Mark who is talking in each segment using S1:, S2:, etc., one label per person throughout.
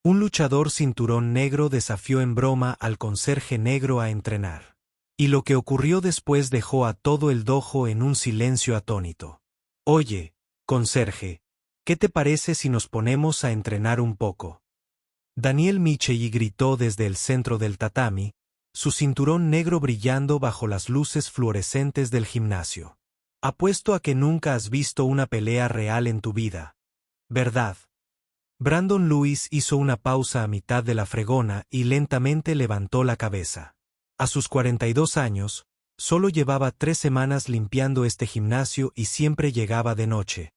S1: Un luchador cinturón negro desafió en broma al conserje negro a entrenar. Y lo que ocurrió después dejó a todo el dojo en un silencio atónito. Oye, conserje, ¿qué te parece si nos ponemos a entrenar un poco? Daniel Michei gritó desde el centro del tatami, su cinturón negro brillando bajo las luces fluorescentes del gimnasio. Apuesto a que nunca has visto una pelea real en tu vida, ¿verdad? Brandon Lewis hizo una pausa a mitad de la fregona y lentamente levantó la cabeza. A sus 42 años, solo llevaba 3 semanas limpiando este gimnasio y siempre llegaba de noche,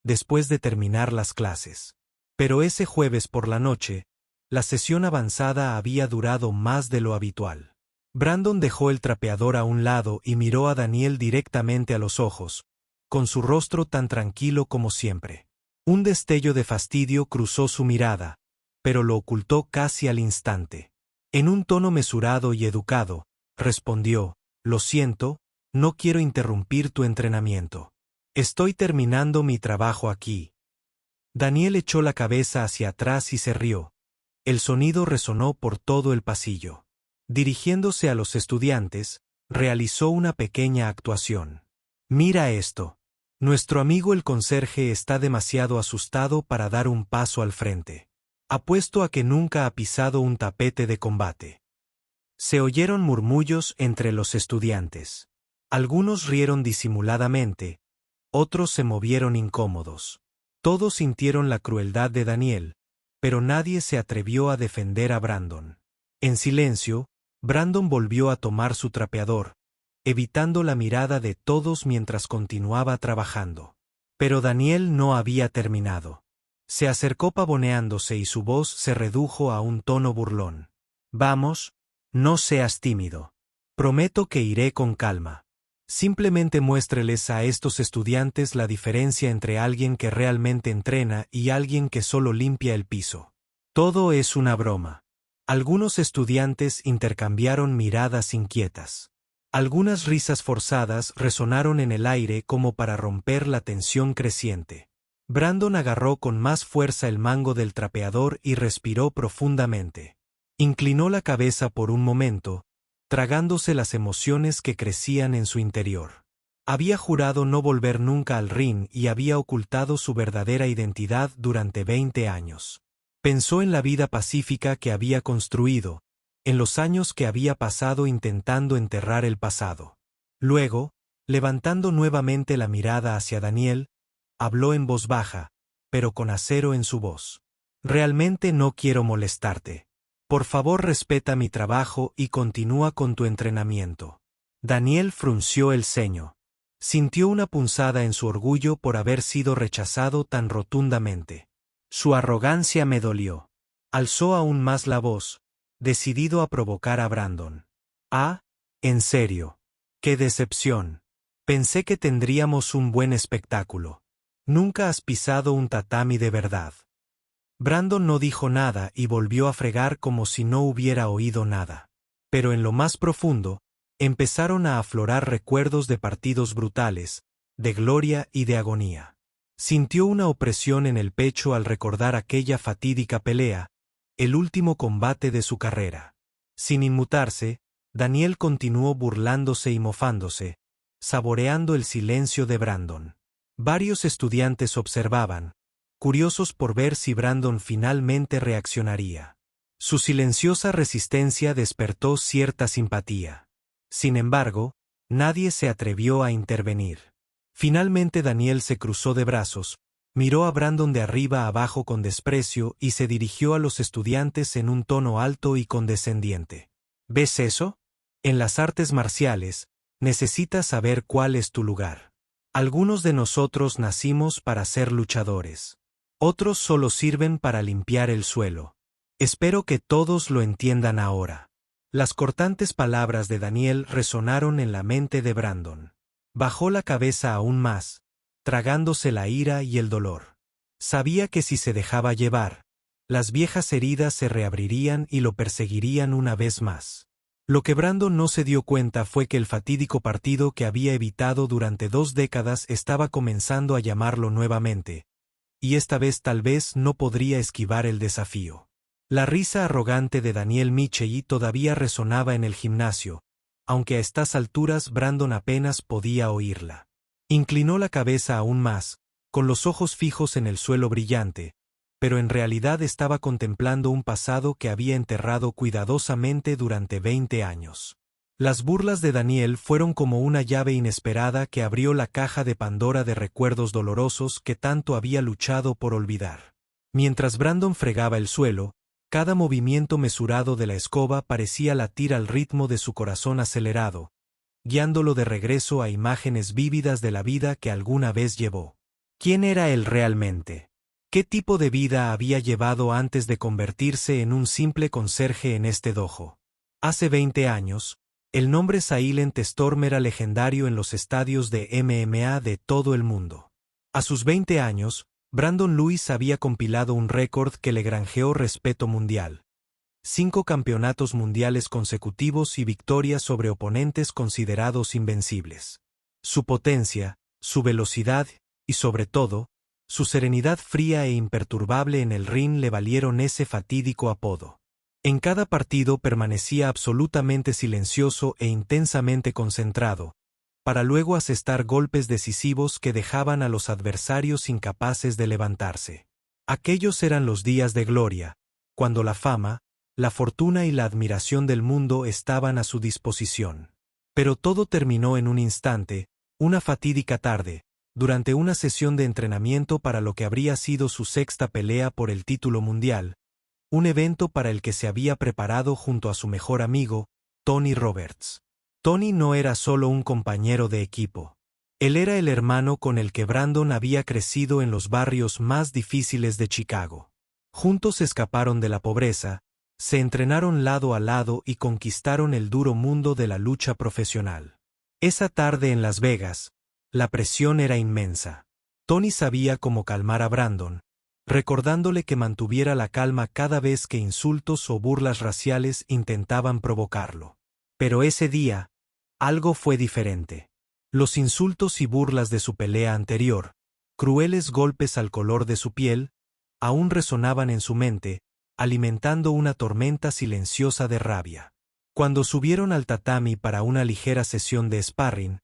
S1: después de terminar las clases. Pero ese jueves por la noche, la sesión avanzada había durado más de lo habitual. Brandon dejó el trapeador a un lado y miró a Daniel directamente a los ojos, con su rostro tan tranquilo como siempre. Un destello de fastidio cruzó su mirada, pero lo ocultó casi al instante. En un tono mesurado y educado, respondió: «Lo siento, no quiero interrumpir tu entrenamiento. Estoy terminando mi trabajo aquí». Daniel echó la cabeza hacia atrás y se rió. El sonido resonó por todo el pasillo. Dirigiéndose a los estudiantes, realizó una pequeña actuación. «Mira esto. Nuestro amigo el conserje está demasiado asustado para dar un paso al frente. Apuesto a que nunca ha pisado un tapete de combate». Se oyeron murmullos entre los estudiantes. Algunos rieron disimuladamente, otros se movieron incómodos. Todos sintieron la crueldad de Daniel, pero nadie se atrevió a defender a Brandon. En silencio, Brandon volvió a tomar su trapeador, evitando la mirada de todos mientras continuaba trabajando. Pero Daniel no había terminado. Se acercó pavoneándose y su voz se redujo a un tono burlón. «Vamos, no seas tímido. Prometo que iré con calma. Simplemente muéstreles a estos estudiantes la diferencia entre alguien que realmente entrena y alguien que solo limpia el piso. Todo es una broma». Algunos estudiantes intercambiaron miradas inquietas. Algunas risas forzadas resonaron en el aire como para romper la tensión creciente. Brandon agarró con más fuerza el mango del trapeador y respiró profundamente. Inclinó la cabeza por un momento, tragándose las emociones que crecían en su interior. Había jurado no volver nunca al ring y había ocultado su verdadera identidad durante 20 años. Pensó en la vida pacífica que había construido, en los años que había pasado intentando enterrar el pasado. Luego, levantando nuevamente la mirada hacia Daniel, habló en voz baja, pero con acero en su voz. «Realmente no quiero molestarte. Por favor, respeta mi trabajo y continúa con tu entrenamiento». Daniel frunció el ceño. Sintió una punzada en su orgullo por haber sido rechazado tan rotundamente. Su arrogancia me dolió. Alzó aún más la voz, decidido a provocar a Brandon. «Ah, en serio. ¡Qué decepción! Pensé que tendríamos un buen espectáculo. Nunca has pisado un tatami de verdad». Brandon no dijo nada y volvió a fregar como si no hubiera oído nada. Pero en lo más profundo, empezaron a aflorar recuerdos de partidos brutales, de gloria y de agonía. Sintió una opresión en el pecho al recordar aquella fatídica pelea, el último combate de su carrera. Sin inmutarse, Daniel continuó burlándose y mofándose, saboreando el silencio de Brandon. Varios estudiantes observaban, curiosos por ver si Brandon finalmente reaccionaría. Su silenciosa resistencia despertó cierta simpatía. Sin embargo, nadie se atrevió a intervenir. Finalmente Daniel se cruzó de brazos, miró a Brandon de arriba a abajo con desprecio y se dirigió a los estudiantes en un tono alto y condescendiente. ¿Ves eso? En las artes marciales, necesitas saber cuál es tu lugar. Algunos de nosotros nacimos para ser luchadores. Otros solo sirven para limpiar el suelo. Espero que todos lo entiendan ahora. Las cortantes palabras de Daniel resonaron en la mente de Brandon. Bajó la cabeza aún más, tragándose la ira y el dolor. Sabía que si se dejaba llevar, las viejas heridas se reabrirían y lo perseguirían una vez más. Lo que Brandon no se dio cuenta fue que el fatídico partido que había evitado durante 2 décadas estaba comenzando a llamarlo nuevamente, y esta vez tal vez no podría esquivar el desafío. La risa arrogante de Daniel Michelli todavía resonaba en el gimnasio, aunque a estas alturas Brandon apenas podía oírla. Inclinó la cabeza aún más, con los ojos fijos en el suelo brillante, pero en realidad estaba contemplando un pasado que había enterrado cuidadosamente durante 20 años. Las burlas de Daniel fueron como una llave inesperada que abrió la caja de Pandora de recuerdos dolorosos que tanto había luchado por olvidar. Mientras Brandon fregaba el suelo, cada movimiento mesurado de la escoba parecía latir al ritmo de su corazón acelerado, guiándolo de regreso a imágenes vívidas de la vida que alguna vez llevó. ¿Quién era él realmente? ¿Qué tipo de vida había llevado antes de convertirse en un simple conserje en este dojo? Hace 20 años, el nombre Silent Storm era legendario en los estadios de MMA de todo el mundo. A sus 20 años, Brandon Lewis había compilado un récord que le granjeó respeto mundial. 5 campeonatos mundiales consecutivos y victorias sobre oponentes considerados invencibles. Su potencia, su velocidad y, sobre todo, su serenidad fría e imperturbable en el ring le valieron ese fatídico apodo. En cada partido permanecía absolutamente silencioso e intensamente concentrado, para luego asestar golpes decisivos que dejaban a los adversarios incapaces de levantarse. Aquellos eran los días de gloria, cuando la fama, la fortuna y la admiración del mundo estaban a su disposición. Pero todo terminó en un instante, una fatídica tarde, durante una sesión de entrenamiento para lo que habría sido su 6ª pelea por el título mundial, un evento para el que se había preparado junto a su mejor amigo, Tony Roberts. Tony no era solo un compañero de equipo. Él era el hermano con el que Brandon había crecido en los barrios más difíciles de Chicago. Juntos escaparon de la pobreza, se entrenaron lado a lado y conquistaron el duro mundo de la lucha profesional. Esa tarde en Las Vegas, la presión era inmensa. Tony sabía cómo calmar a Brandon, recordándole que mantuviera la calma cada vez que insultos o burlas raciales intentaban provocarlo. Pero ese día, algo fue diferente. Los insultos y burlas de su pelea anterior, crueles golpes al color de su piel, aún resonaban en su mente, alimentando una tormenta silenciosa de rabia. Cuando subieron al tatami para una ligera sesión de sparring,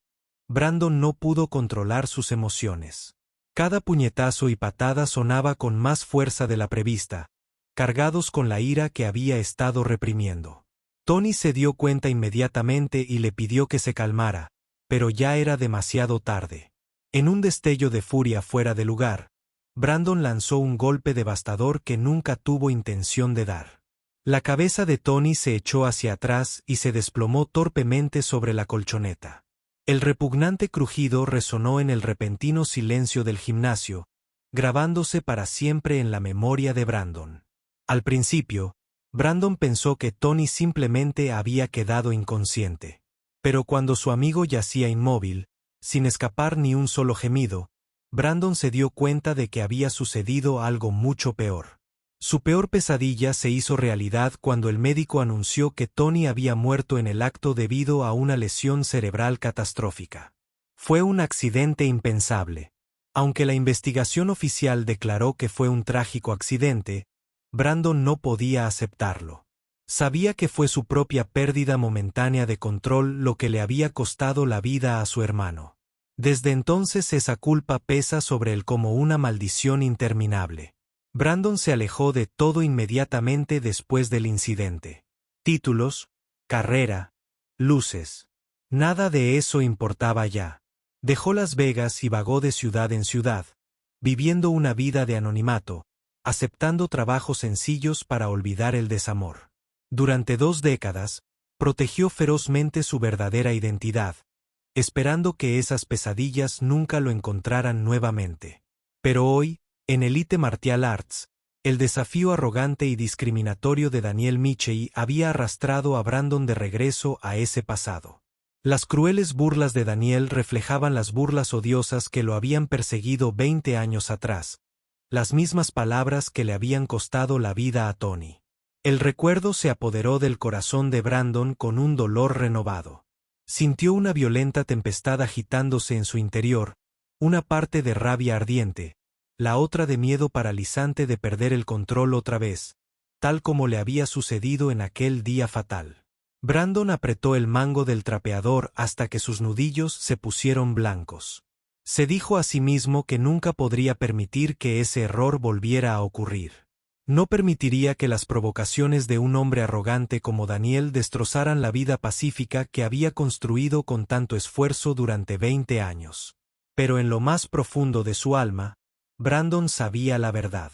S1: Brandon no pudo controlar sus emociones. Cada puñetazo y patada sonaba con más fuerza de la prevista, cargados con la ira que había estado reprimiendo. Tony se dio cuenta inmediatamente y le pidió que se calmara, pero ya era demasiado tarde. En un destello de furia fuera de lugar, Brandon lanzó un golpe devastador que nunca tuvo intención de dar. La cabeza de Tony se echó hacia atrás y se desplomó torpemente sobre la colchoneta. El repugnante crujido resonó en el repentino silencio del gimnasio, grabándose para siempre en la memoria de Brandon. Al principio, Brandon pensó que Tony simplemente había quedado inconsciente. Pero cuando su amigo yacía inmóvil, sin escapar ni un solo gemido, Brandon se dio cuenta de que había sucedido algo mucho peor. Su peor pesadilla se hizo realidad cuando el médico anunció que Tony había muerto en el acto debido a una lesión cerebral catastrófica. Fue un accidente impensable. Aunque la investigación oficial declaró que fue un trágico accidente, Brandon no podía aceptarlo. Sabía que fue su propia pérdida momentánea de control lo que le había costado la vida a su hermano. Desde entonces esa culpa pesa sobre él como una maldición interminable. Brandon se alejó de todo inmediatamente después del incidente. Títulos, carrera, luces. Nada de eso importaba ya. Dejó Las Vegas y vagó de ciudad en ciudad, viviendo una vida de anonimato, aceptando trabajos sencillos para olvidar el desamor. Durante 2 décadas, protegió ferozmente su verdadera identidad, esperando que esas pesadillas nunca lo encontraran nuevamente. Pero hoy, en Elite Martial Arts, el desafío arrogante y discriminatorio de Daniel Michelli había arrastrado a Brandon de regreso a ese pasado. Las crueles burlas de Daniel reflejaban las burlas odiosas que lo habían perseguido 20 años atrás, las mismas palabras que le habían costado la vida a Tony. El recuerdo se apoderó del corazón de Brandon con un dolor renovado. Sintió una violenta tempestad agitándose en su interior, una parte de rabia ardiente, la otra de miedo paralizante de perder el control otra vez, tal como le había sucedido en aquel día fatal. Brandon apretó el mango del trapeador hasta que sus nudillos se pusieron blancos. Se dijo a sí mismo que nunca podría permitir que ese error volviera a ocurrir. No permitiría que las provocaciones de un hombre arrogante como Daniel destrozaran la vida pacífica que había construido con tanto esfuerzo durante 20 años. Pero en lo más profundo de su alma, Brandon sabía la verdad.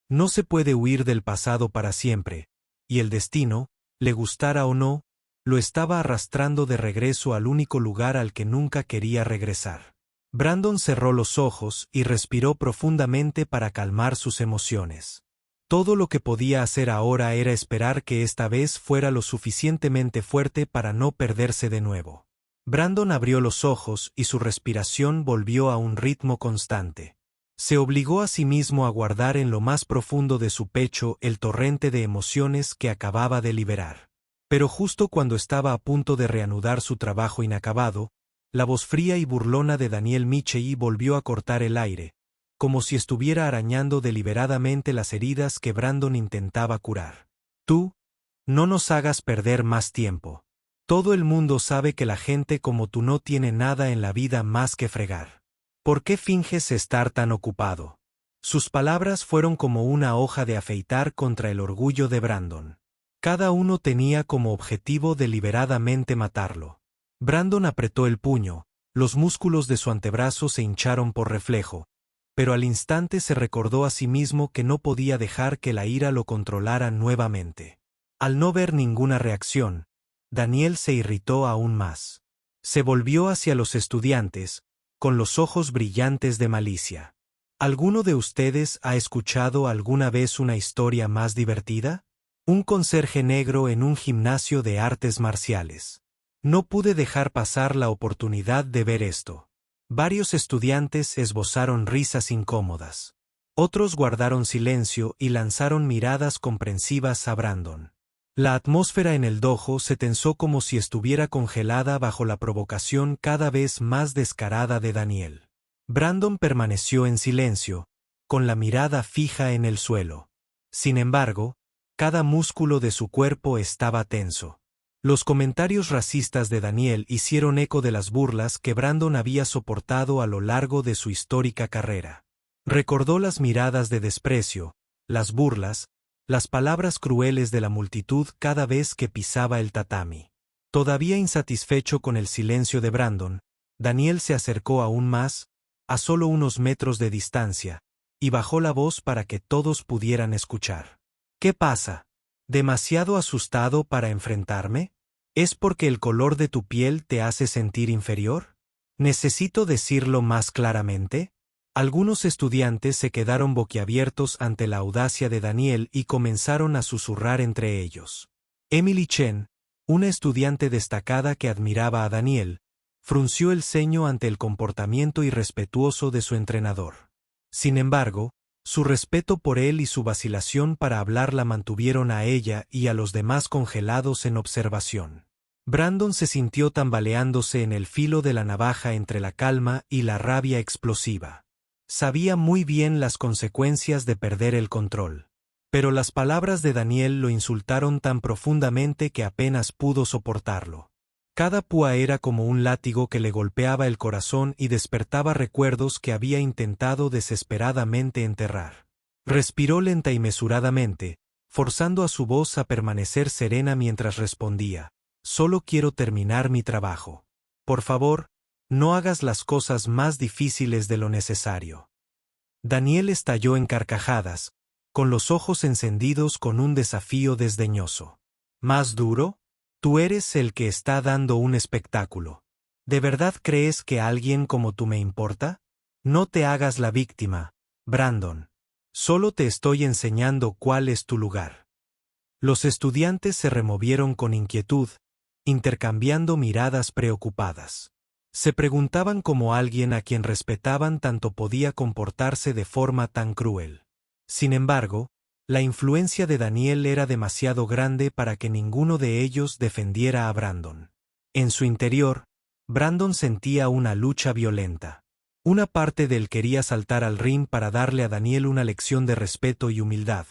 S1: No se puede huir del pasado para siempre, y el destino, le gustara o no, lo estaba arrastrando de regreso al único lugar al que nunca quería regresar. Brandon cerró los ojos y respiró profundamente para calmar sus emociones. Todo lo que podía hacer ahora era esperar que esta vez fuera lo suficientemente fuerte para no perderse de nuevo. Brandon abrió los ojos y su respiración volvió a un ritmo constante. Se obligó a sí mismo a guardar en lo más profundo de su pecho el torrente de emociones que acababa de liberar. Pero justo cuando estaba a punto de reanudar su trabajo inacabado, la voz fría y burlona de Daniel Michei volvió a cortar el aire, como si estuviera arañando deliberadamente las heridas que Brandon intentaba curar. Tú, no nos hagas perder más tiempo. Todo el mundo sabe que la gente como tú no tiene nada en la vida más que fregar. ¿Por qué finges estar tan ocupado? Sus palabras fueron como una hoja de afeitar contra el orgullo de Brandon. Cada uno tenía como objetivo deliberadamente matarlo. Brandon apretó el puño, los músculos de su antebrazo se hincharon por reflejo, pero al instante se recordó a sí mismo que no podía dejar que la ira lo controlara nuevamente. Al no ver ninguna reacción, Daniel se irritó aún más. Se volvió hacia los estudiantes, con los ojos brillantes de malicia. ¿Alguno de ustedes ha escuchado alguna vez una historia más divertida? Un conserje negro en un gimnasio de artes marciales. No pude dejar pasar la oportunidad de ver esto. Varios estudiantes esbozaron risas incómodas. Otros guardaron silencio y lanzaron miradas comprensivas a Brandon. La atmósfera en el dojo se tensó como si estuviera congelada bajo la provocación cada vez más descarada de Daniel. Brandon permaneció en silencio, con la mirada fija en el suelo. Sin embargo, cada músculo de su cuerpo estaba tenso. Los comentarios racistas de Daniel hicieron eco de las burlas que Brandon había soportado a lo largo de su histórica carrera. Recordó las miradas de desprecio, las burlas, las palabras crueles de la multitud cada vez que pisaba el tatami. Todavía insatisfecho con el silencio de Brandon, Daniel se acercó aún más, a solo unos metros de distancia, y bajó la voz para que todos pudieran escuchar. ¿Qué pasa? ¿Demasiado asustado para enfrentarme? ¿Es porque el color de tu piel te hace sentir inferior? ¿Necesito decirlo más claramente? Algunos estudiantes se quedaron boquiabiertos ante la audacia de Daniel y comenzaron a susurrar entre ellos. Emily Chen, una estudiante destacada que admiraba a Daniel, frunció el ceño ante el comportamiento irrespetuoso de su entrenador. Sin embargo, su respeto por él y su vacilación para hablar la mantuvieron a ella y a los demás congelados en observación. Brandon se sintió tambaleándose en el filo de la navaja entre la calma y la rabia explosiva. Sabía muy bien las consecuencias de perder el control. Pero las palabras de Daniel lo insultaron tan profundamente que apenas pudo soportarlo. Cada púa era como un látigo que le golpeaba el corazón y despertaba recuerdos que había intentado desesperadamente enterrar. Respiró lenta y mesuradamente, forzando a su voz a permanecer serena mientras respondía: «Solo quiero terminar mi trabajo. Por favor, no hagas las cosas más difíciles de lo necesario». Daniel estalló en carcajadas, con los ojos encendidos con un desafío desdeñoso. ¿Más duro? Tú eres el que está dando un espectáculo. ¿De verdad crees que alguien como tú me importa? No te hagas la víctima, Brandon. Solo te estoy enseñando cuál es tu lugar. Los estudiantes se removieron con inquietud, intercambiando miradas preocupadas. Se preguntaban cómo alguien a quien respetaban tanto podía comportarse de forma tan cruel. Sin embargo, la influencia de Daniel era demasiado grande para que ninguno de ellos defendiera a Brandon. En su interior, Brandon sentía una lucha violenta. Una parte de él quería saltar al ring para darle a Daniel una lección de respeto y humildad,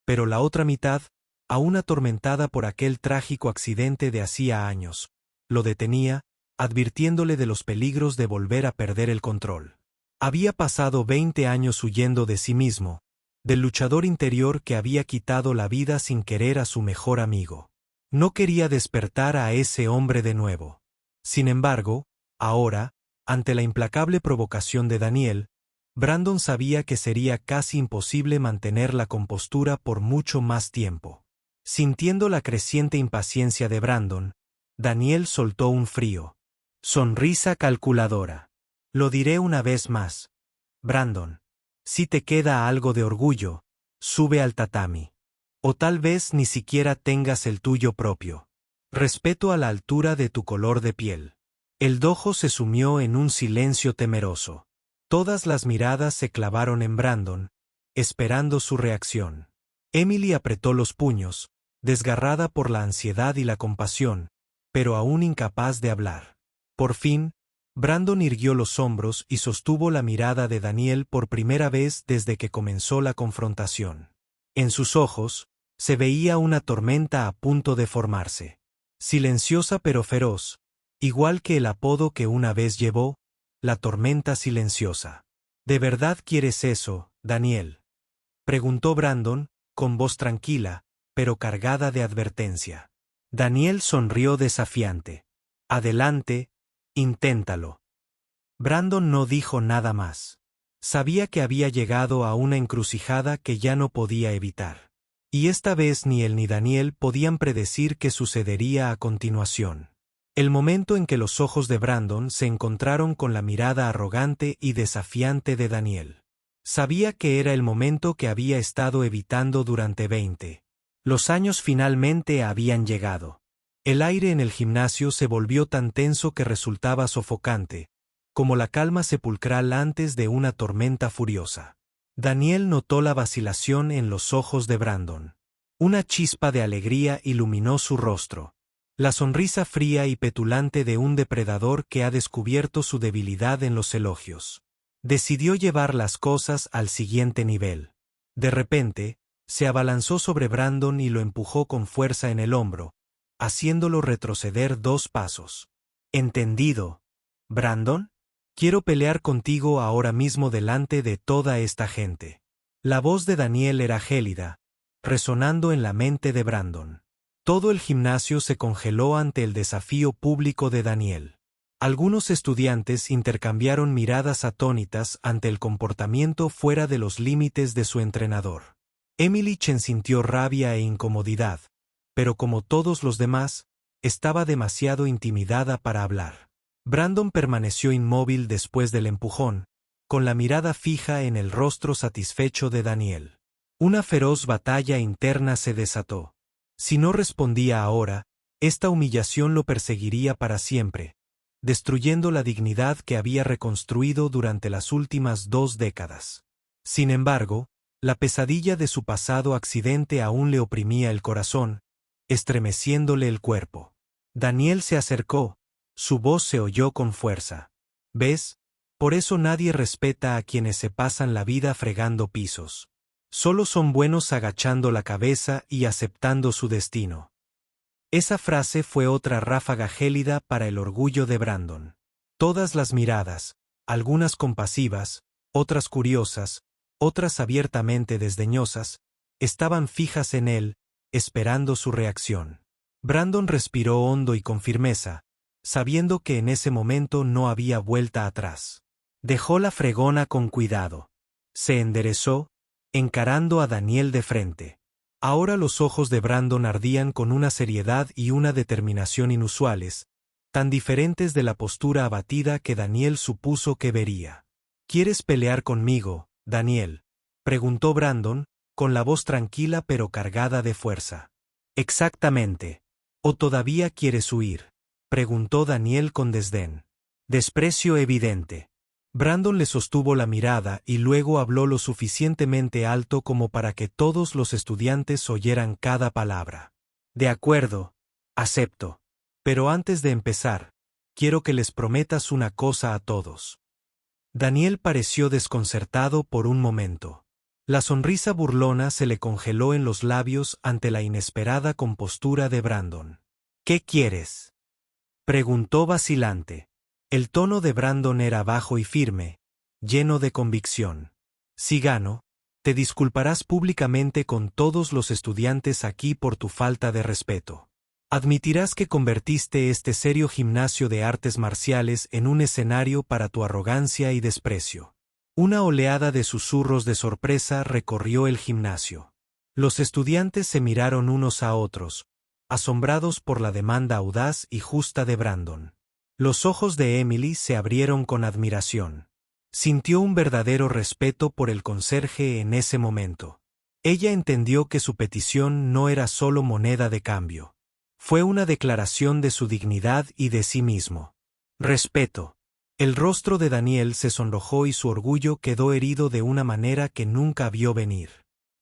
S1: pero la otra mitad aún atormentada por aquel trágico accidente de hacía años, lo detenía, advirtiéndole de los peligros de volver a perder el control. Había pasado 20 años huyendo de sí mismo, del luchador interior que había quitado la vida sin querer a su mejor amigo. No quería despertar a ese hombre de nuevo. Sin embargo, ahora, ante la implacable provocación de Daniel, Brandon sabía que sería casi imposible mantener la compostura por mucho más tiempo. Sintiendo la creciente impaciencia de Brandon, Daniel soltó un frío sonrisa calculadora. Lo diré una vez más. Brandon, si te queda algo de orgullo, sube al tatami. O tal vez ni siquiera tengas el tuyo propio. Respeto a la altura de tu color de piel. El dojo se sumió en un silencio temeroso. Todas las miradas se clavaron en Brandon, esperando su reacción. Emily apretó los puños, desgarrada por la ansiedad y la compasión, pero aún incapaz de hablar. Por fin, Brandon irguió los hombros y sostuvo la mirada de Daniel por primera vez desde que comenzó la confrontación. En sus ojos, se veía una tormenta a punto de formarse. Silenciosa pero feroz, igual que el apodo que una vez llevó, la tormenta silenciosa. ¿De verdad quieres eso, Daniel?, preguntó Brandon, con voz tranquila, pero cargada de advertencia. Daniel sonrió desafiante. Adelante, inténtalo. Brandon no dijo nada más. Sabía que había llegado a una encrucijada que ya no podía evitar. Y esta vez ni él ni Daniel podían predecir qué sucedería a continuación. El momento en que los ojos de Brandon se encontraron con la mirada arrogante y desafiante de Daniel. Sabía que era el momento que había estado evitando durante 20. Los años finalmente habían llegado. El aire en el gimnasio se volvió tan tenso que resultaba sofocante, como la calma sepulcral antes de una tormenta furiosa. Daniel notó la vacilación en los ojos de Brandon. Una chispa de alegría iluminó su rostro. La sonrisa fría y petulante de un depredador que ha descubierto su debilidad en los elogios. Decidió llevar las cosas al siguiente nivel. De repente, se abalanzó sobre Brandon y lo empujó con fuerza en el hombro, haciéndolo retroceder 2 pasos. ¿Entendido, Brandon? Quiero pelear contigo ahora mismo delante de toda esta gente. La voz de Daniel era gélida, resonando en la mente de Brandon. Todo el gimnasio se congeló ante el desafío público de Daniel. Algunos estudiantes intercambiaron miradas atónitas ante el comportamiento fuera de los límites de su entrenador. Emily Chen sintió rabia e incomodidad, pero como todos los demás, estaba demasiado intimidada para hablar. Brandon permaneció inmóvil después del empujón, con la mirada fija en el rostro satisfecho de Daniel. Una feroz batalla interna se desató. Si no respondía ahora, esta humillación lo perseguiría para siempre, destruyendo la dignidad que había reconstruido durante las últimas 2 décadas. Sin embargo, la pesadilla de su pasado accidente aún le oprimía el corazón, estremeciéndole el cuerpo. Daniel se acercó, su voz se oyó con fuerza. ¿Ves? Por eso nadie respeta a quienes se pasan la vida fregando pisos. Solo son buenos agachando la cabeza y aceptando su destino. Esa frase fue otra ráfaga gélida para el orgullo de Brandon. Todas las miradas, algunas compasivas, otras curiosas, otras abiertamente desdeñosas, estaban fijas en él, esperando su reacción. Brandon respiró hondo y con firmeza, sabiendo que en ese momento no había vuelta atrás. Dejó la fregona con cuidado. Se enderezó, encarando a Daniel de frente. Ahora los ojos de Brandon ardían con una seriedad y una determinación inusuales, tan diferentes de la postura abatida que Daniel supuso que vería. ¿Quieres pelear conmigo, Daniel?, preguntó Brandon, con la voz tranquila pero cargada de fuerza. Exactamente. ¿O todavía quieres huir?, preguntó Daniel con desdén. Desprecio evidente. Brandon le sostuvo la mirada y luego habló lo suficientemente alto como para que todos los estudiantes oyeran cada palabra. De acuerdo, acepto. Pero antes de empezar, quiero que les prometas una cosa a todos. Daniel pareció desconcertado por un momento. La sonrisa burlona se le congeló en los labios ante la inesperada compostura de Brandon. ¿Qué quieres?, preguntó vacilante. El tono de Brandon era bajo y firme, lleno de convicción. Si gano, te disculparás públicamente con todos los estudiantes aquí por tu falta de respeto. Admitirás que convertiste este serio gimnasio de artes marciales en un escenario para tu arrogancia y desprecio. Una oleada de susurros de sorpresa recorrió el gimnasio. Los estudiantes se miraron unos a otros, asombrados por la demanda audaz y justa de Brandon. Los ojos de Emily se abrieron con admiración. Sintió un verdadero respeto por el conserje en ese momento. Ella entendió que su petición no era solo moneda de cambio. Fue una declaración de su dignidad y de sí mismo. Respeto. El rostro de Daniel se sonrojó y su orgullo quedó herido de una manera que nunca vio venir.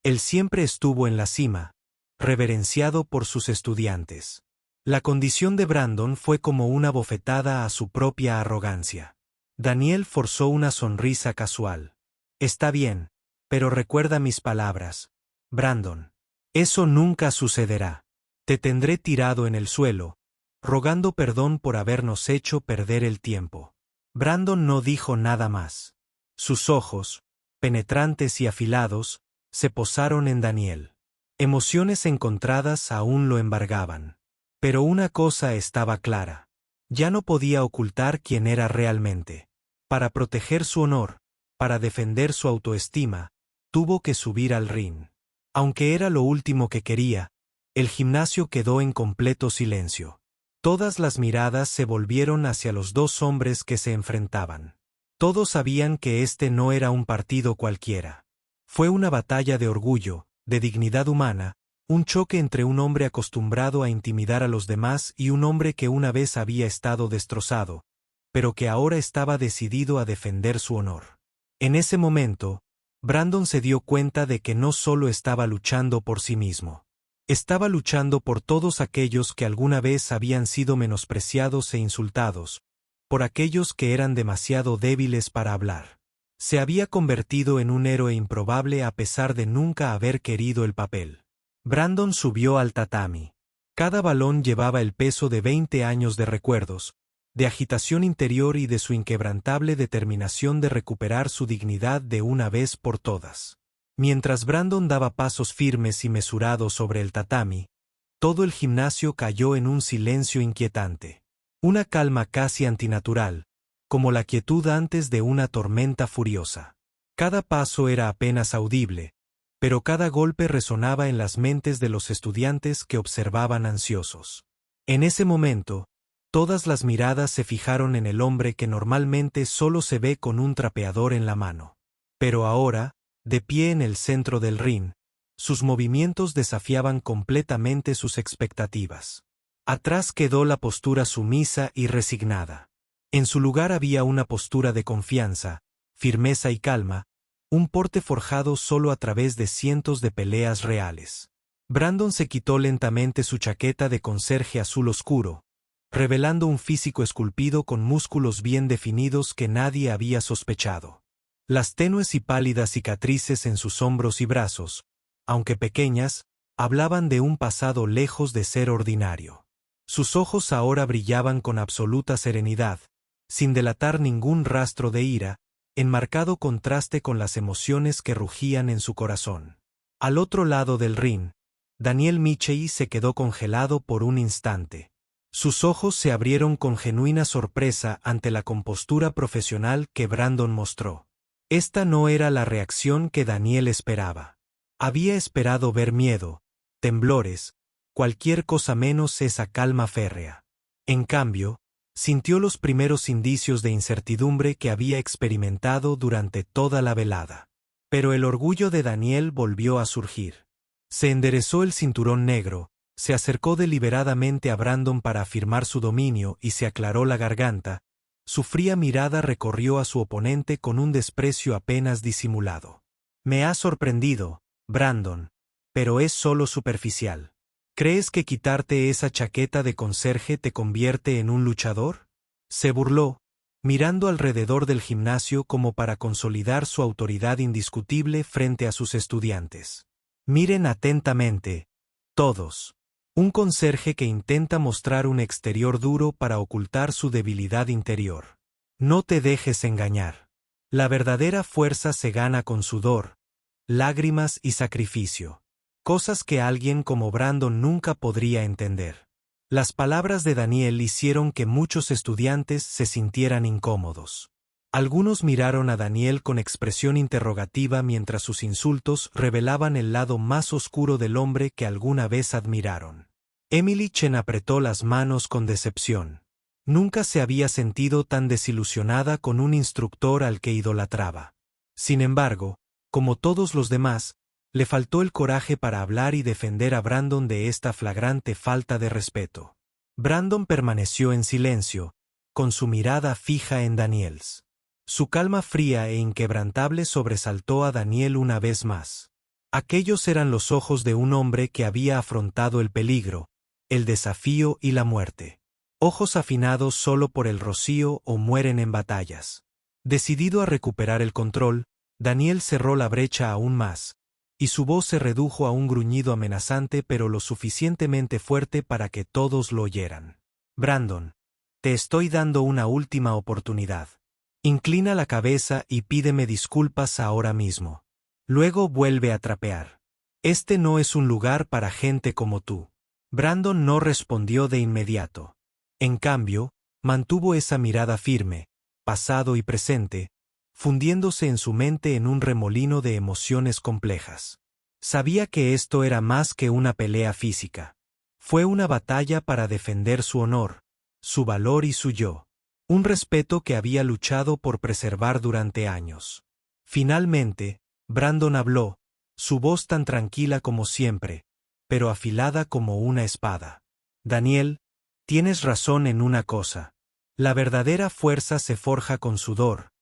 S1: Él siempre estuvo en la cima, reverenciado por sus estudiantes. La condición de Brandon fue como una bofetada a su propia arrogancia. Daniel forzó una sonrisa casual. Está bien, pero recuerda mis palabras, Brandon. Eso nunca sucederá. Te tendré tirado en el suelo, rogando perdón por habernos hecho perder el tiempo. Brandon no dijo nada más. Sus ojos, penetrantes y afilados, se posaron en Daniel. Emociones encontradas aún lo embargaban. Pero una cosa estaba clara. Ya no podía ocultar quién era realmente. Para proteger su honor, para defender su autoestima, tuvo que subir al ring. Aunque era lo último que quería, el gimnasio quedó en completo silencio. Todas las miradas se volvieron hacia los dos hombres que se enfrentaban. Todos sabían que este no era un partido cualquiera. Fue una batalla de orgullo, de dignidad humana, un choque entre un hombre acostumbrado a intimidar a los demás y un hombre que una vez había estado destrozado, pero que ahora estaba decidido a defender su honor. En ese momento, Brandon se dio cuenta de que no solo estaba luchando por sí mismo. Estaba luchando por todos aquellos que alguna vez habían sido menospreciados e insultados, por aquellos que eran demasiado débiles para hablar. Se había convertido en un héroe improbable a pesar de nunca haber querido el papel. Brandon subió al tatami. Cada balón llevaba el peso de 20 años de recuerdos, de agitación interior y de su inquebrantable determinación de recuperar su dignidad de una vez por todas. Mientras Brandon daba pasos firmes y mesurados sobre el tatami, todo el gimnasio cayó en un silencio inquietante. Una calma casi antinatural, como la quietud antes de una tormenta furiosa. Cada paso era apenas audible, pero cada golpe resonaba en las mentes de los estudiantes que observaban ansiosos. En ese momento, todas las miradas se fijaron en el hombre que normalmente solo se ve con un trapeador en la mano. Pero ahora, de pie en el centro del ring, sus movimientos desafiaban completamente sus expectativas. Atrás quedó la postura sumisa y resignada. En su lugar había una postura de confianza, firmeza y calma, un porte forjado solo a través de cientos de peleas reales. Brandon se quitó lentamente su chaqueta de conserje azul oscuro, revelando un físico esculpido con músculos bien definidos que nadie había sospechado. Las tenues y pálidas cicatrices en sus hombros y brazos, aunque pequeñas, hablaban de un pasado lejos de ser ordinario. Sus ojos ahora brillaban con absoluta serenidad, sin delatar ningún rastro de ira, en marcado contraste con las emociones que rugían en su corazón. Al otro lado del ring, Daniel Michei se quedó congelado por un instante. Sus ojos se abrieron con genuina sorpresa ante la compostura profesional que Brandon mostró. Esta no era la reacción que Daniel esperaba. Había esperado ver miedo, temblores, cualquier cosa menos esa calma férrea. En cambio, sintió los primeros indicios de incertidumbre que había experimentado durante toda la velada. Pero el orgullo de Daniel volvió a surgir. Se enderezó el cinturón negro, se acercó deliberadamente a Brandon para afirmar su dominio y se aclaró la garganta. Su fría mirada recorrió a su oponente con un desprecio apenas disimulado. Me ha sorprendido, Brandon, pero es solo superficial. ¿Crees que quitarte esa chaqueta de conserje te convierte en un luchador? Se burló, mirando alrededor del gimnasio como para consolidar su autoridad indiscutible frente a sus estudiantes. Miren atentamente, todos. Un conserje que intenta mostrar un exterior duro para ocultar su debilidad interior. No te dejes engañar. La verdadera fuerza se gana con sudor, lágrimas y sacrificio. Cosas que alguien como Brandon nunca podría entender. Las palabras de Daniel hicieron que muchos estudiantes se sintieran incómodos. Algunos miraron a Daniel con expresión interrogativa mientras sus insultos revelaban el lado más oscuro del hombre que alguna vez admiraron. Emily Chen apretó las manos con decepción. Nunca se había sentido tan desilusionada con un instructor al que idolatraba. Sin embargo, como todos los demás, le faltó el coraje para hablar y defender a Brandon de esta flagrante falta de respeto. Brandon permaneció en silencio, con su mirada fija en Daniels. Su calma fría e inquebrantable sobresaltó a Daniel una vez más. Aquellos eran los ojos de un hombre que había afrontado el peligro, el desafío y la muerte. Ojos afinados solo por el rocío o mueren en batallas. Decidido a recuperar el control, Daniel cerró la brecha aún más, y su voz se redujo a un gruñido amenazante pero lo suficientemente fuerte para que todos lo oyeran. Brandon, te estoy dando una última oportunidad. Inclina la cabeza y pídeme disculpas ahora mismo. Luego vuelve a trapear. Este no es un lugar para gente como tú. Brandon no respondió de inmediato. En cambio, mantuvo esa mirada firme, pasado y presente, fundiéndose en su mente en un remolino de emociones complejas. Sabía que esto era más que una pelea física. Fue una batalla para defender su honor, su valor y su yo. Un respeto que había luchado por preservar durante años. Finalmente, Brandon habló, su voz tan tranquila como siempre, pero afilada como una espada. Daniel, tienes razón en una cosa. La verdadera fuerza se forja con sudor,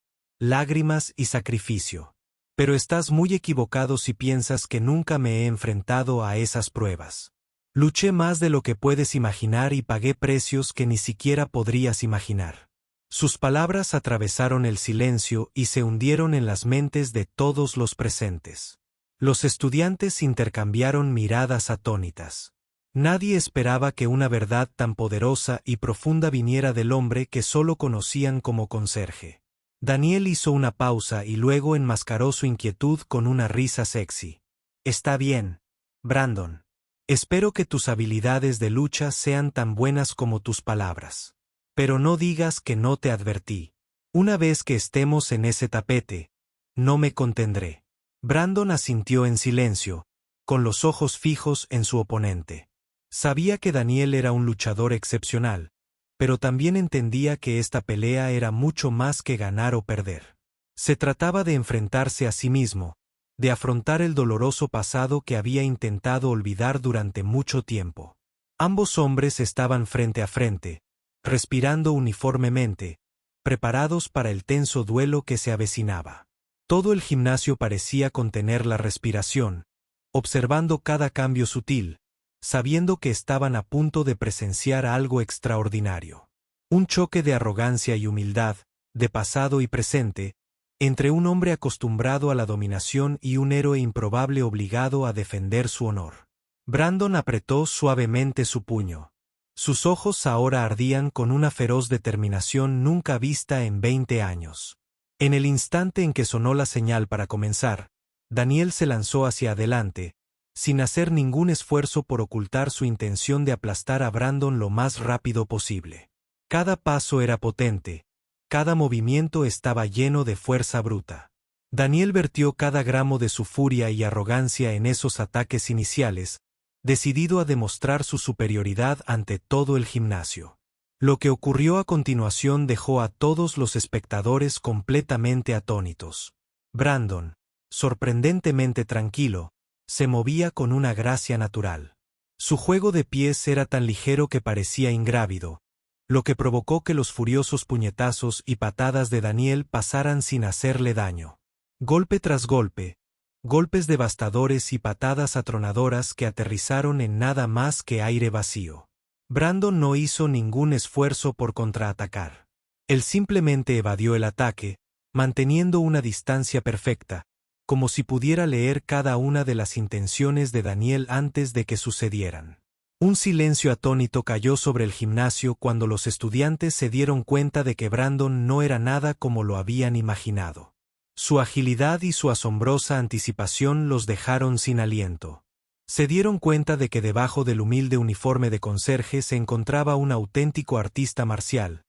S1: lágrimas y sacrificio. Pero estás muy equivocado si piensas que nunca me he enfrentado a esas pruebas. Luché más de lo que puedes imaginar y pagué precios que ni siquiera podrías imaginar. Sus palabras atravesaron el silencio y se hundieron en las mentes de todos los presentes. Los estudiantes intercambiaron miradas atónitas. Nadie esperaba que una verdad tan poderosa y profunda viniera del hombre que solo conocían como conserje. Daniel hizo una pausa y luego enmascaró su inquietud con una risa sexy. Está bien, Brandon. Espero que tus habilidades de lucha sean tan buenas como tus palabras. Pero no digas que no te advertí. Una vez que estemos en ese tapete, no me contendré. Brandon asintió en silencio, con los ojos fijos en su oponente. Sabía que Daniel era un luchador excepcional, pero también entendía que esta pelea era mucho más que ganar o perder. Se trataba de enfrentarse a sí mismo, de afrontar el doloroso pasado que había intentado olvidar durante mucho tiempo. Ambos hombres estaban frente a frente, respirando uniformemente, preparados para el tenso duelo que se avecinaba. Todo el gimnasio parecía contener la respiración, observando cada cambio sutil, sabiendo que estaban a punto de presenciar algo extraordinario. Un choque de arrogancia y humildad, de pasado y presente, entre un hombre acostumbrado a la dominación y un héroe improbable obligado a defender su honor. Brandon apretó suavemente su puño. Sus ojos ahora ardían con una feroz determinación nunca vista en 20 años. En el instante en que sonó la señal para comenzar, Daniel se lanzó hacia adelante, sin hacer ningún esfuerzo por ocultar su intención de aplastar a Brandon lo más rápido posible. Cada paso era potente, cada movimiento estaba lleno de fuerza bruta. Daniel vertió cada gramo de su furia y arrogancia en esos ataques iniciales, decidido a demostrar su superioridad ante todo el gimnasio. Lo que ocurrió a continuación dejó a todos los espectadores completamente atónitos. Brandon, sorprendentemente tranquilo, se movía con una gracia natural. Su juego de pies era tan ligero que parecía ingrávido, lo que provocó que los furiosos puñetazos y patadas de Daniel pasaran sin hacerle daño. Golpe tras golpe, golpes devastadores y patadas atronadoras que aterrizaron en nada más que aire vacío. Brandon no hizo ningún esfuerzo por contraatacar. Él simplemente evadió el ataque, manteniendo una distancia perfecta, como si pudiera leer cada una de las intenciones de Daniel antes de que sucedieran. Un silencio atónito cayó sobre el gimnasio cuando los estudiantes se dieron cuenta de que Brandon no era nada como lo habían imaginado. Su agilidad y su asombrosa anticipación los dejaron sin aliento. Se dieron cuenta de que debajo del humilde uniforme de conserje se encontraba un auténtico artista marcial,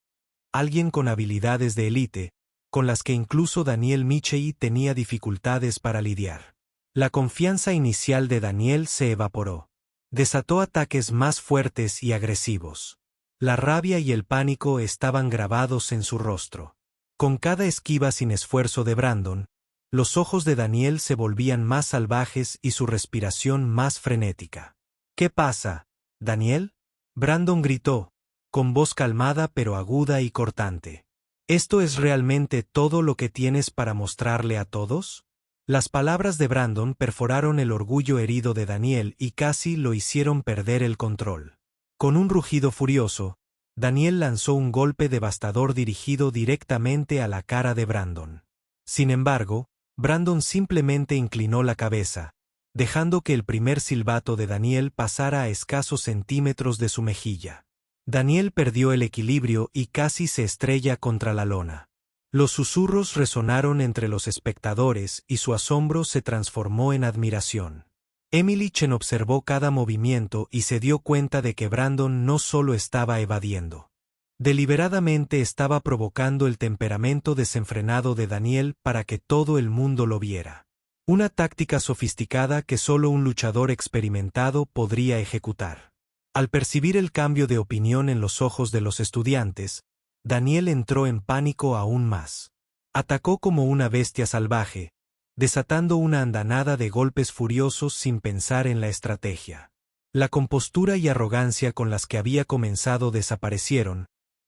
S1: alguien con habilidades de élite, con las que incluso Daniel Michei tenía dificultades para lidiar. La confianza inicial de Daniel se evaporó. Desató ataques más fuertes y agresivos. La rabia y el pánico estaban grabados en su rostro. Con cada esquiva sin esfuerzo de Brandon, los ojos de Daniel se volvían más salvajes y su respiración más frenética. ¿Qué pasa, Daniel? Brandon gritó, con voz calmada pero aguda y cortante. ¿Esto es realmente todo lo que tienes para mostrarle a todos? Las palabras de Brandon perforaron el orgullo herido de Daniel y casi lo hicieron perder el control. Con un rugido furioso, Daniel lanzó un golpe devastador dirigido directamente a la cara de Brandon. Sin embargo, Brandon simplemente inclinó la cabeza, dejando que el primer silbato de Daniel pasara a escasos centímetros de su mejilla. Daniel perdió el equilibrio y casi se estrella contra la lona. Los susurros resonaron entre los espectadores y su asombro se transformó en admiración. Emily Chen observó cada movimiento y se dio cuenta de que Brandon no solo estaba evadiendo. Deliberadamente estaba provocando el temperamento desenfrenado de Daniel para que todo el mundo lo viera. Una táctica sofisticada que solo un luchador experimentado podría ejecutar. Al percibir el cambio de opinión en los ojos de los estudiantes, Daniel entró en pánico aún más. Atacó como una bestia salvaje, desatando una andanada de golpes furiosos sin pensar en la estrategia. La compostura y arrogancia con las que había comenzado desaparecieron,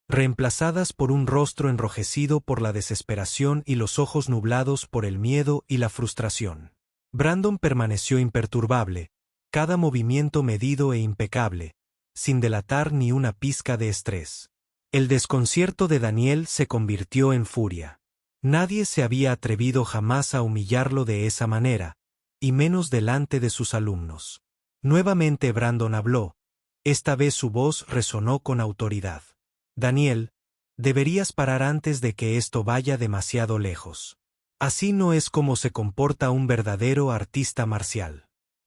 S1: reemplazadas por un rostro enrojecido por la desesperación y los ojos nublados por el miedo y la frustración. Brandon permaneció imperturbable, cada movimiento medido e impecable, sin delatar ni una pizca de estrés. El desconcierto de Daniel se convirtió en furia. Nadie se había atrevido jamás a humillarlo de esa manera, y menos delante de sus alumnos. Nuevamente Brandon habló, esta vez su voz resonó con autoridad. Daniel, deberías parar antes de que esto vaya demasiado lejos. Así no es como se comporta un verdadero artista marcial.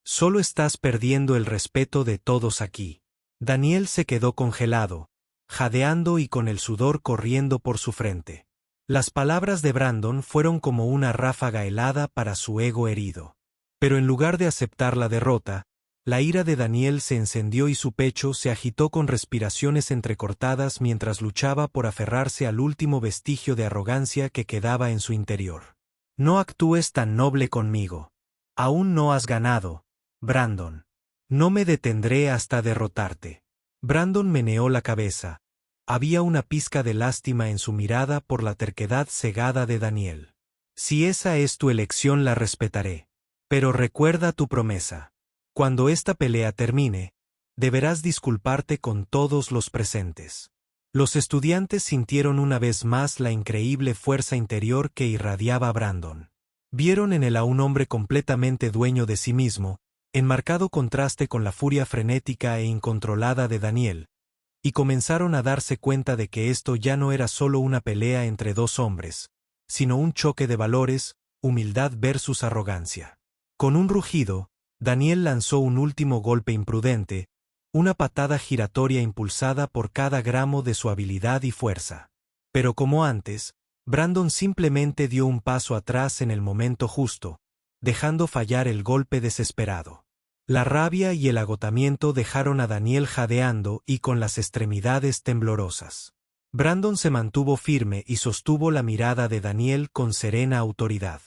S1: Solo estás perdiendo el respeto de todos aquí. Daniel se quedó congelado, jadeando y con el sudor corriendo por su frente. Las palabras de Brandon fueron como una ráfaga helada para su ego herido. Pero en lugar de aceptar la derrota, la ira de Daniel se encendió y su pecho se agitó con respiraciones entrecortadas mientras luchaba por aferrarse al último vestigio de arrogancia que quedaba en su interior. No actúes tan noble conmigo. Aún no has ganado, Brandon. No me detendré hasta derrotarte. Brandon meneó la cabeza. Había una pizca de lástima en su mirada por la terquedad cegada de Daniel. Si esa es tu elección la respetaré. Pero recuerda tu promesa. Cuando esta pelea termine, deberás disculparte con todos los presentes. Los estudiantes sintieron una vez más la increíble fuerza interior que irradiaba Brandon. Vieron en él a un hombre completamente dueño de sí mismo, en marcado contraste con la furia frenética e incontrolada de Daniel, y comenzaron a darse cuenta de que esto ya no era solo una pelea entre dos hombres, sino un choque de valores, humildad versus arrogancia. Con un rugido, Daniel lanzó un último golpe imprudente, una patada giratoria impulsada por cada gramo de su habilidad y fuerza. Pero como antes, Brandon simplemente dio un paso atrás en el momento justo, dejando fallar el golpe desesperado. La rabia y el agotamiento dejaron a Daniel jadeando y con las extremidades temblorosas. Brandon se mantuvo firme y sostuvo la mirada de Daniel con serena autoridad.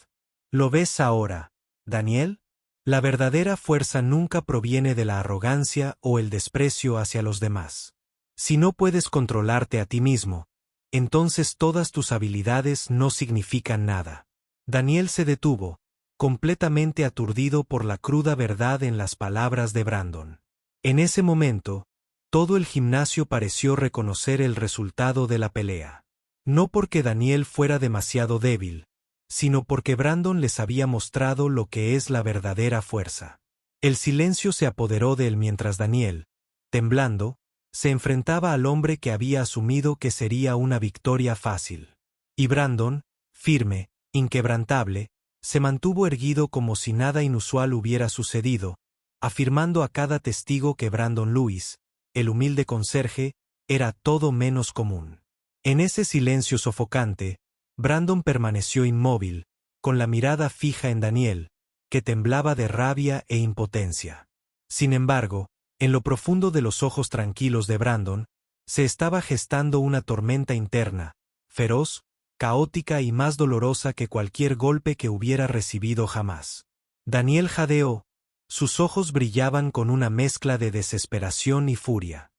S1: ¿Lo ves ahora, Daniel? La verdadera fuerza nunca proviene de la arrogancia o el desprecio hacia los demás. Si no puedes controlarte a ti mismo, entonces todas tus habilidades no significan nada. Daniel se detuvo, completamente aturdido por la cruda verdad en las palabras de Brandon. En ese momento, todo el gimnasio pareció reconocer el resultado de la pelea. No porque Daniel fuera demasiado débil, sino porque Brandon les había mostrado lo que es la verdadera fuerza. El silencio se apoderó de él mientras Daniel, temblando, se enfrentaba al hombre que había asumido que sería una victoria fácil. Y Brandon, firme, inquebrantable, se mantuvo erguido como si nada inusual hubiera sucedido, afirmando a cada testigo que Brandon Lewis, el humilde conserje, era todo menos común. En ese silencio sofocante, Brandon permaneció inmóvil, con la mirada fija en Daniel, que temblaba de rabia e impotencia. Sin embargo, en lo profundo de los ojos tranquilos de Brandon, se estaba gestando una tormenta interna, feroz, caótica y más dolorosa que cualquier golpe que hubiera recibido jamás. Daniel jadeó, sus ojos brillaban con una mezcla de desesperación y furia.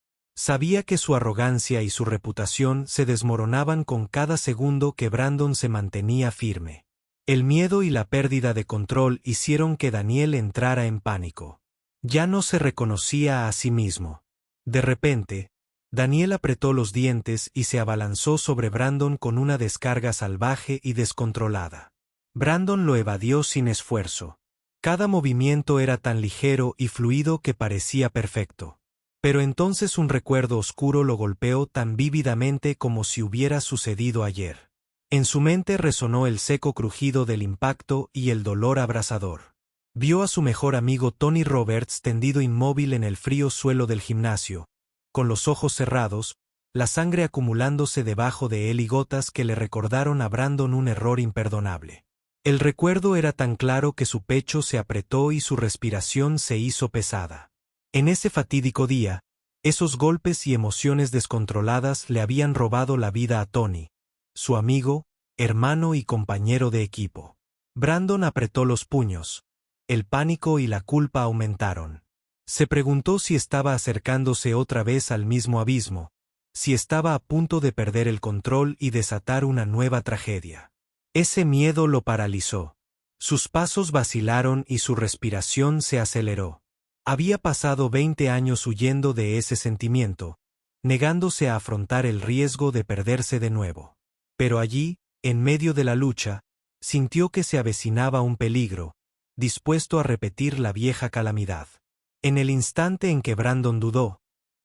S1: Sabía que su arrogancia y su reputación se desmoronaban con cada segundo que Brandon se mantenía firme. El miedo y la pérdida de control hicieron que Daniel entrara en pánico. Ya no se reconocía a sí mismo. De repente, Daniel apretó los dientes y se abalanzó sobre Brandon con una descarga salvaje y descontrolada. Brandon lo evadió sin esfuerzo. Cada movimiento era tan ligero y fluido que parecía perfecto. Pero entonces un recuerdo oscuro lo golpeó tan vívidamente como si hubiera sucedido ayer. En su mente resonó el seco crujido del impacto y el dolor abrasador. Vio a su mejor amigo Tony Roberts tendido inmóvil en el frío suelo del gimnasio, con los ojos cerrados, la sangre acumulándose debajo de él y gotas que le recordaron a Brandon un error imperdonable. El recuerdo era tan claro que su pecho se apretó y su respiración se hizo pesada. En ese fatídico día, esos golpes y emociones descontroladas le habían robado la vida a Tony, su amigo, hermano y compañero de equipo. Brandon apretó los puños. El pánico y la culpa aumentaron. Se preguntó si estaba acercándose otra vez al mismo abismo, si estaba a punto de perder el control y desatar una nueva tragedia. Ese miedo lo paralizó. Sus pasos vacilaron y su respiración se aceleró. Había pasado 20 años huyendo de ese sentimiento, negándose a afrontar el riesgo de perderse de nuevo. Pero allí, en medio de la lucha, sintió que se avecinaba un peligro, dispuesto a repetir la vieja calamidad. En el instante en que Brandon dudó,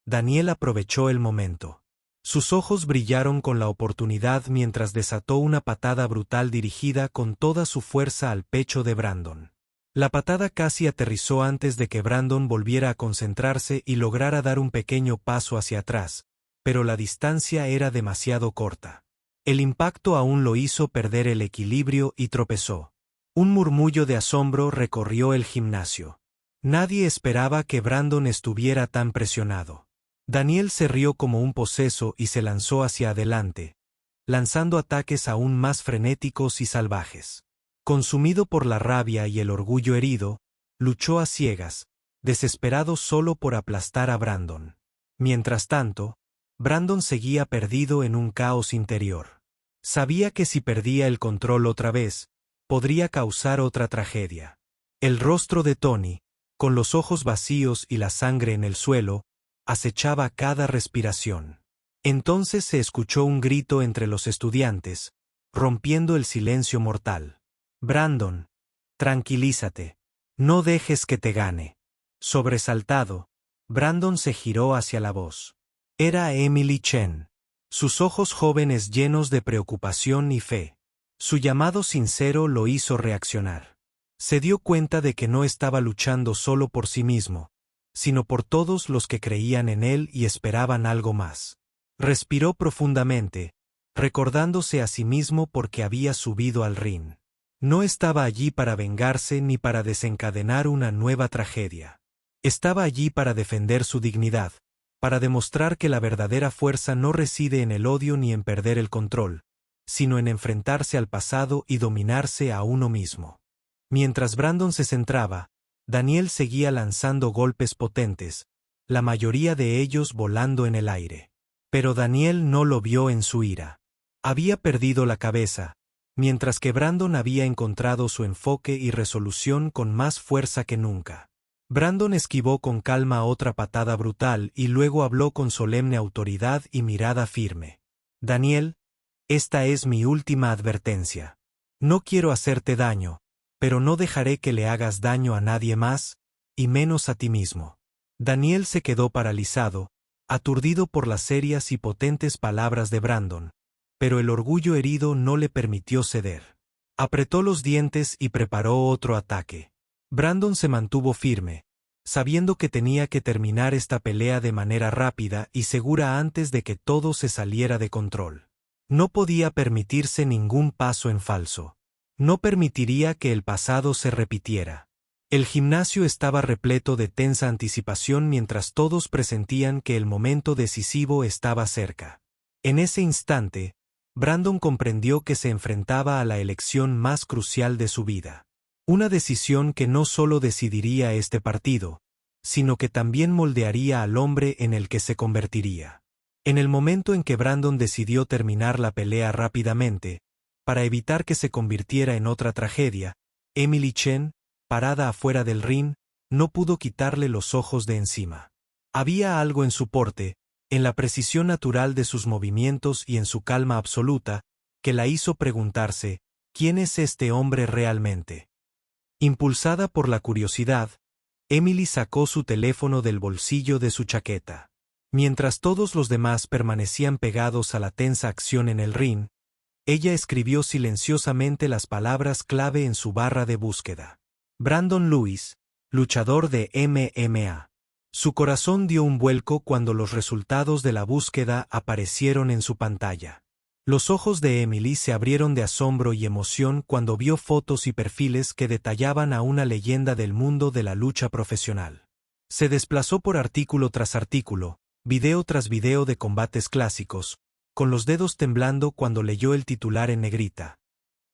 S1: Daniel aprovechó el momento. Sus ojos brillaron con la oportunidad mientras desató una patada brutal dirigida con toda su fuerza al pecho de Brandon. La patada casi aterrizó antes de que Brandon volviera a concentrarse y lograra dar un pequeño paso hacia atrás, pero la distancia era demasiado corta. El impacto aún lo hizo perder el equilibrio y tropezó. Un murmullo de asombro recorrió el gimnasio. Nadie esperaba que Brandon estuviera tan presionado. Daniel se rió como un poseso y se lanzó hacia adelante, lanzando ataques aún más frenéticos y salvajes. Consumido por la rabia y el orgullo herido, luchó a ciegas, desesperado solo por aplastar a Brandon. Mientras tanto, Brandon seguía perdido en un caos interior. Sabía que si perdía el control otra vez, podría causar otra tragedia. El rostro de Tony, con los ojos vacíos y la sangre en el suelo, acechaba cada respiración. Entonces se escuchó un grito entre los estudiantes, rompiendo el silencio mortal. Brandon, tranquilízate. No dejes que te gane. Sobresaltado, Brandon se giró hacia la voz. Era Emily Chen. Sus ojos jóvenes llenos de preocupación y fe. Su llamado sincero lo hizo reaccionar. Se dio cuenta de que no estaba luchando solo por sí mismo, sino por todos los que creían en él y esperaban algo más. Respiró profundamente, recordándose a sí mismo por qué había subido al ring. No estaba allí para vengarse ni para desencadenar una nueva tragedia. Estaba allí para defender su dignidad, para demostrar que la verdadera fuerza no reside en el odio ni en perder el control, sino en enfrentarse al pasado y dominarse a uno mismo. Mientras Brandon se centraba, Daniel seguía lanzando golpes potentes, la mayoría de ellos volando en el aire. Pero Daniel no lo vio en su ira. Había perdido la cabeza, mientras que Brandon había encontrado su enfoque y resolución con más fuerza que nunca. Brandon esquivó con calma otra patada brutal y luego habló con solemne autoridad y mirada firme. Daniel, Esta es mi última advertencia. No quiero hacerte daño, pero no dejaré que le hagas daño a nadie más, y menos a ti mismo. Daniel se quedó paralizado, aturdido por las serias y potentes palabras de Brandon, pero el orgullo herido no le permitió ceder. Apretó los dientes y preparó otro ataque. Brandon se mantuvo firme, sabiendo que tenía que terminar esta pelea de manera rápida y segura antes de que todo se saliera de control. No podía permitirse ningún paso en falso. No permitiría que el pasado se repitiera. El gimnasio estaba repleto de tensa anticipación mientras todos presentían que el momento decisivo estaba cerca. En ese instante, Brandon comprendió que se enfrentaba a la elección más crucial de su vida. Una decisión que no solo decidiría este partido, sino que también moldearía al hombre en el que se convertiría. En el momento en que Brandon decidió terminar la pelea rápidamente, para evitar que se convirtiera en otra tragedia, Emily Chen, parada afuera del ring, no pudo quitarle los ojos de encima. Había algo en su porte, en la precisión natural de sus movimientos y en su calma absoluta, que la hizo preguntarse, ¿quién es este hombre realmente? Impulsada por la curiosidad, Emily sacó su teléfono del bolsillo de su chaqueta. Mientras todos los demás permanecían pegados a la tensa acción en el ring, ella escribió silenciosamente las palabras clave en su barra de búsqueda. Brandon Lewis, luchador de MMA. Su corazón dio un vuelco cuando los resultados de la búsqueda aparecieron en su pantalla. Los ojos de Emily se abrieron de asombro y emoción cuando vio fotos y perfiles que detallaban a una leyenda del mundo de la lucha profesional. Se desplazó por artículo tras artículo, video tras video de combates clásicos, con los dedos temblando cuando leyó el titular en negrita.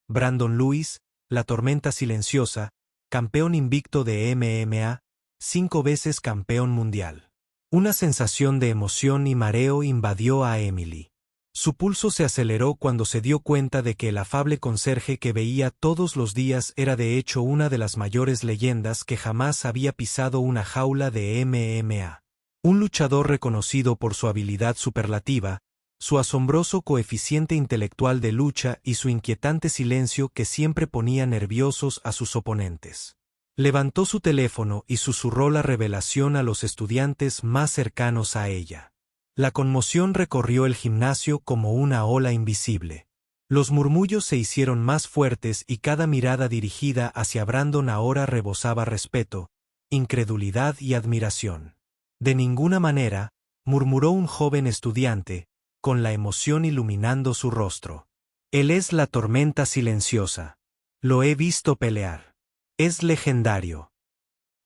S1: Brandon Lewis, la tormenta silenciosa, campeón invicto de MMA, 5 veces campeón mundial. Una sensación de emoción y mareo invadió a Emily. Su pulso se aceleró cuando se dio cuenta de que el afable conserje que veía todos los días era de hecho una de las mayores leyendas que jamás había pisado una jaula de MMA. Un luchador reconocido por su habilidad superlativa, su asombroso coeficiente intelectual de lucha y su inquietante silencio que siempre ponía nerviosos a sus oponentes. Levantó su teléfono y susurró la revelación a los estudiantes más cercanos a ella. La conmoción recorrió el gimnasio como una ola invisible. Los murmullos se hicieron más fuertes y cada mirada dirigida hacia Brandon ahora rebosaba respeto, incredulidad y admiración. De ninguna manera, murmuró un joven estudiante, con la emoción iluminando su rostro. Él es la tormenta silenciosa. Lo he visto pelear. Es legendario.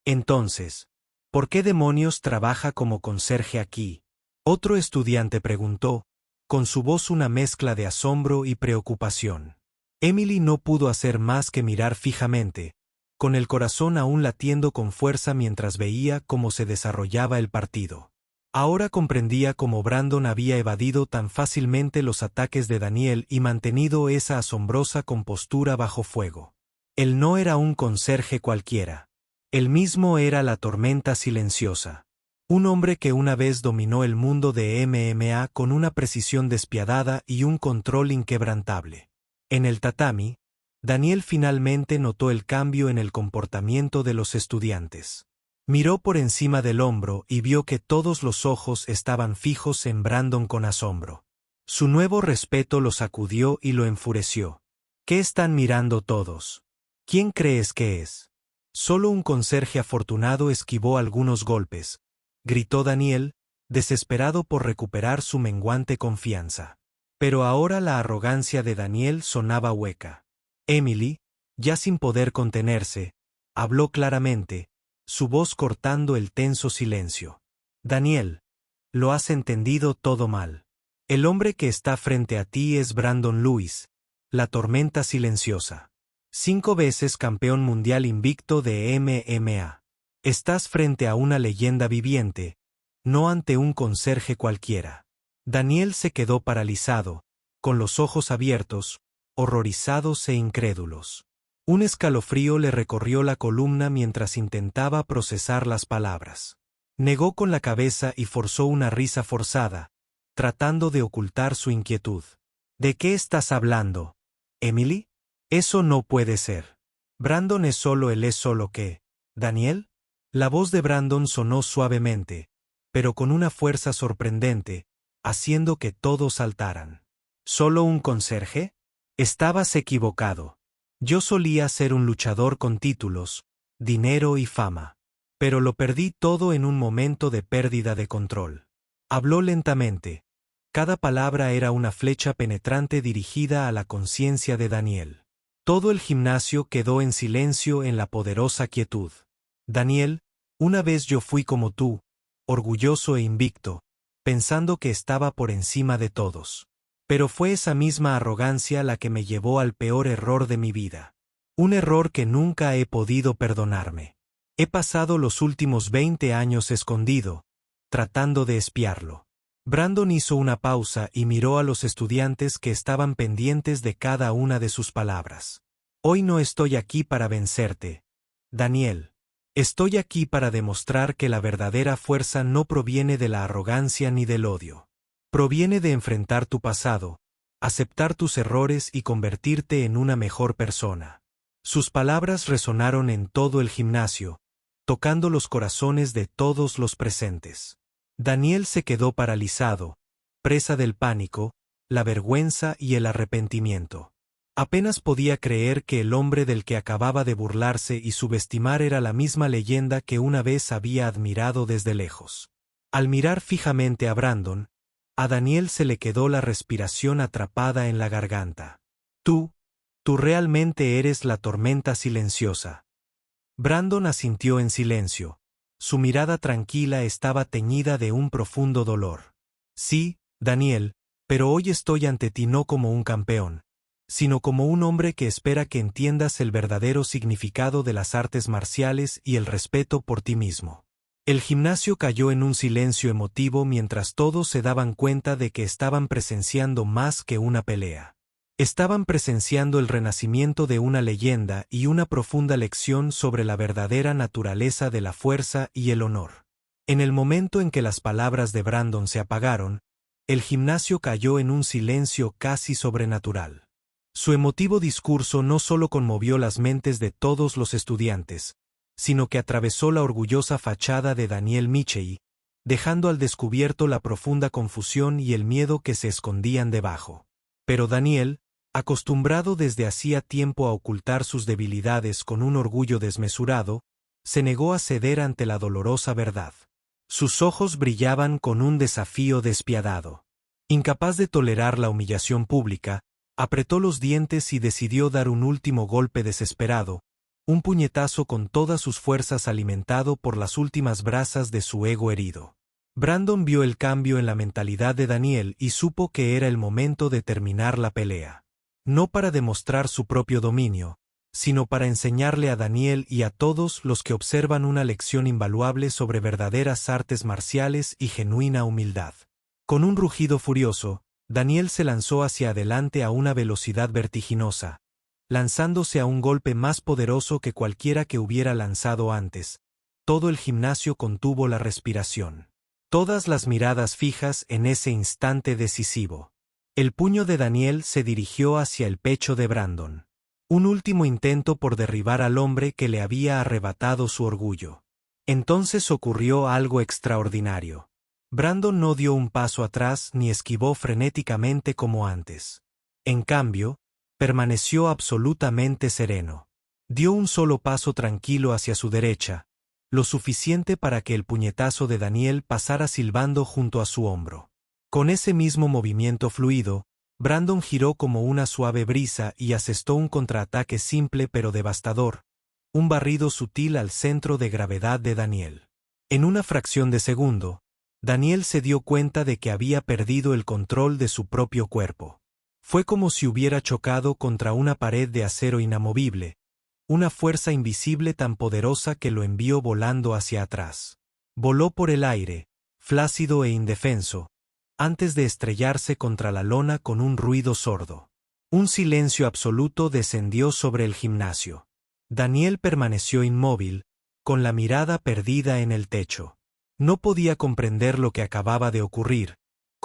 S1: Entonces, ¿por qué demonios trabaja como conserje aquí? Otro estudiante preguntó, con su voz una mezcla de asombro y preocupación. Emily no pudo hacer más que mirar fijamente, con el corazón aún latiendo con fuerza mientras veía cómo se desarrollaba el partido. Ahora comprendía cómo Brandon había evadido tan fácilmente los ataques de Daniel y mantenido esa asombrosa compostura bajo fuego. Él no era un conserje cualquiera. Él mismo era la tormenta silenciosa. Un hombre que una vez dominó el mundo de MMA con una precisión despiadada y un control inquebrantable. En el tatami, Daniel finalmente notó el cambio en el comportamiento de los estudiantes. Miró por encima del hombro y vio que todos los ojos estaban fijos en Brandon con asombro. Su nuevo respeto lo sacudió y lo enfureció. ¿Qué están mirando todos? ¿Quién crees que es? Solo un conserje afortunado esquivó algunos golpes, gritó Daniel, desesperado por recuperar su menguante confianza. Pero ahora la arrogancia de Daniel sonaba hueca. Emily, ya sin poder contenerse, habló claramente, su voz cortando el tenso silencio. Daniel, lo has entendido todo mal. El hombre que está frente a ti es Brandon Lewis, la tormenta silenciosa. 5 veces campeón mundial invicto de MMA. Estás frente a una leyenda viviente, no ante un conserje cualquiera. Daniel se quedó paralizado, con los ojos abiertos, horrorizados e incrédulos. Un escalofrío le recorrió la columna mientras intentaba procesar las palabras. Negó con la cabeza y forzó una risa forzada, tratando de ocultar su inquietud. ¿De qué estás hablando, Emily? Eso no puede ser. Brandon es solo qué. ¿Daniel? La voz de Brandon sonó suavemente, pero con una fuerza sorprendente, haciendo que todos saltaran. ¿Solo un conserje? Estabas equivocado. Yo solía ser un luchador con títulos, dinero y fama. Pero lo perdí todo en un momento de pérdida de control. Habló lentamente. Cada palabra era una flecha penetrante dirigida a la conciencia de Daniel. Todo el gimnasio quedó en silencio en la poderosa quietud. Daniel, una vez yo fui como tú, orgulloso e invicto, pensando que estaba por encima de todos. Pero fue esa misma arrogancia la que me llevó al peor error de mi vida. Un error que nunca he podido perdonarme. He pasado los últimos 20 años escondido, tratando de espiarlo. Brandon hizo una pausa y miró a los estudiantes que estaban pendientes de cada una de sus palabras. Hoy no estoy aquí para vencerte, Daniel. Estoy aquí para demostrar que la verdadera fuerza no proviene de la arrogancia ni del odio. Proviene de enfrentar tu pasado, aceptar tus errores y convertirte en una mejor persona. Sus palabras resonaron en todo el gimnasio, tocando los corazones de todos los presentes. Daniel se quedó paralizado, presa del pánico, la vergüenza y el arrepentimiento. Apenas podía creer que el hombre del que acababa de burlarse y subestimar era la misma leyenda que una vez había admirado desde lejos. Al mirar fijamente a Brandon, a Daniel se le quedó la respiración atrapada en la garganta. Tú realmente eres la tormenta silenciosa. Brandon asintió en silencio. Su mirada tranquila estaba teñida de un profundo dolor. Sí, Daniel, pero hoy estoy ante ti no como un campeón, sino como un hombre que espera que entiendas el verdadero significado de las artes marciales y el respeto por ti mismo. El gimnasio cayó en un silencio emotivo mientras todos se daban cuenta de que estaban presenciando más que una pelea. Estaban presenciando el renacimiento de una leyenda y una profunda lección sobre la verdadera naturaleza de la fuerza y el honor. En el momento en que las palabras de Brandon se apagaron, el gimnasio cayó en un silencio casi sobrenatural. Su emotivo discurso no solo conmovió las mentes de todos los estudiantes, sino que atravesó la orgullosa fachada de Daniel Michei, dejando al descubierto la profunda confusión y el miedo que se escondían debajo. Pero Daniel, acostumbrado desde hacía tiempo a ocultar sus debilidades con un orgullo desmesurado, se negó a ceder ante la dolorosa verdad. Sus ojos brillaban con un desafío despiadado. Incapaz de tolerar la humillación pública, apretó los dientes y decidió dar un último golpe desesperado, un puñetazo con todas sus fuerzas alimentado por las últimas brasas de su ego herido. Brandon vio el cambio en la mentalidad de Daniel y supo que era el momento de terminar la pelea. No para demostrar su propio dominio, sino para enseñarle a Daniel y a todos los que observan una lección invaluable sobre verdaderas artes marciales y genuina humildad. Con un rugido furioso, Daniel se lanzó hacia adelante a una velocidad vertiginosa, lanzándose a un golpe más poderoso que cualquiera que hubiera lanzado antes. Todo el gimnasio contuvo la respiración. Todas las miradas fijas en ese instante decisivo. El puño de Daniel se dirigió hacia el pecho de Brandon. Un último intento por derribar al hombre que le había arrebatado su orgullo. Entonces ocurrió algo extraordinario. Brandon no dio un paso atrás ni esquivó frenéticamente como antes. En cambio, permaneció absolutamente sereno. Dio un solo paso tranquilo hacia su derecha, lo suficiente para que el puñetazo de Daniel pasara silbando junto a su hombro. Con ese mismo movimiento fluido, Brandon giró como una suave brisa y asestó un contraataque simple pero devastador, un barrido sutil al centro de gravedad de Daniel. En una fracción de segundo, Daniel se dio cuenta de que había perdido el control de su propio cuerpo. Fue como si hubiera chocado contra una pared de acero inamovible, una fuerza invisible tan poderosa que lo envió volando hacia atrás. Voló por el aire, flácido e indefenso, antes de estrellarse contra la lona con un ruido sordo. Un silencio absoluto descendió sobre el gimnasio. Daniel permaneció inmóvil, con la mirada perdida en el techo. No podía comprender lo que acababa de ocurrir,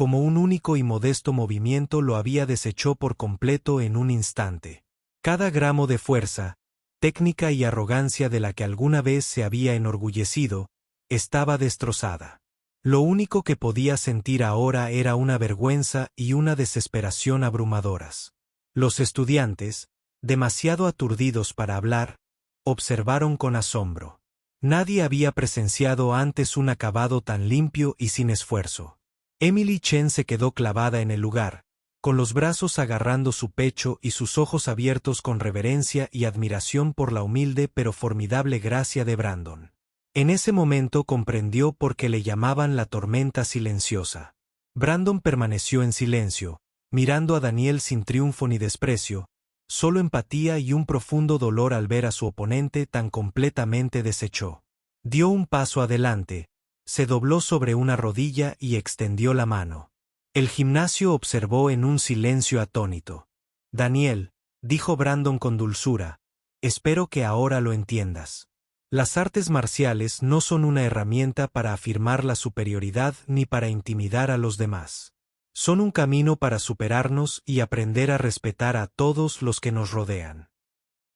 S1: como un único y modesto movimiento lo había deshecho por completo en un instante. Cada gramo de fuerza, técnica y arrogancia de la que alguna vez se había enorgullecido, estaba destrozada. Lo único que podía sentir ahora era una vergüenza y una desesperación abrumadoras. Los estudiantes, demasiado aturdidos para hablar, observaron con asombro. Nadie había presenciado antes un acabado tan limpio y sin esfuerzo. Emily Chen se quedó clavada en el lugar, con los brazos agarrando su pecho y sus ojos abiertos con reverencia y admiración por la humilde pero formidable gracia de Brandon. En ese momento comprendió por qué le llamaban la tormenta silenciosa. Brandon permaneció en silencio, mirando a Daniel sin triunfo ni desprecio, solo empatía y un profundo dolor al ver a su oponente tan completamente deshecho. Dio un paso adelante, se dobló sobre una rodilla y extendió la mano. El gimnasio observó en un silencio atónito. Daniel, dijo Brandon con dulzura, espero que ahora lo entiendas. Las artes marciales no son una herramienta para afirmar la superioridad ni para intimidar a los demás. Son un camino para superarnos y aprender a respetar a todos los que nos rodean.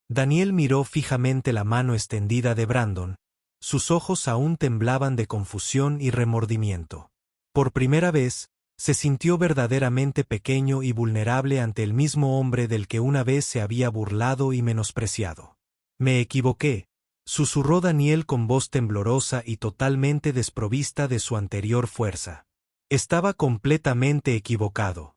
S1: Daniel miró fijamente la mano extendida de Brandon, sus ojos aún temblaban de confusión y remordimiento. Por primera vez, se sintió verdaderamente pequeño y vulnerable ante el mismo hombre del que una vez se había burlado y menospreciado. Me equivoqué, susurró Daniel con voz temblorosa y totalmente desprovista de su anterior fuerza. Estaba completamente equivocado.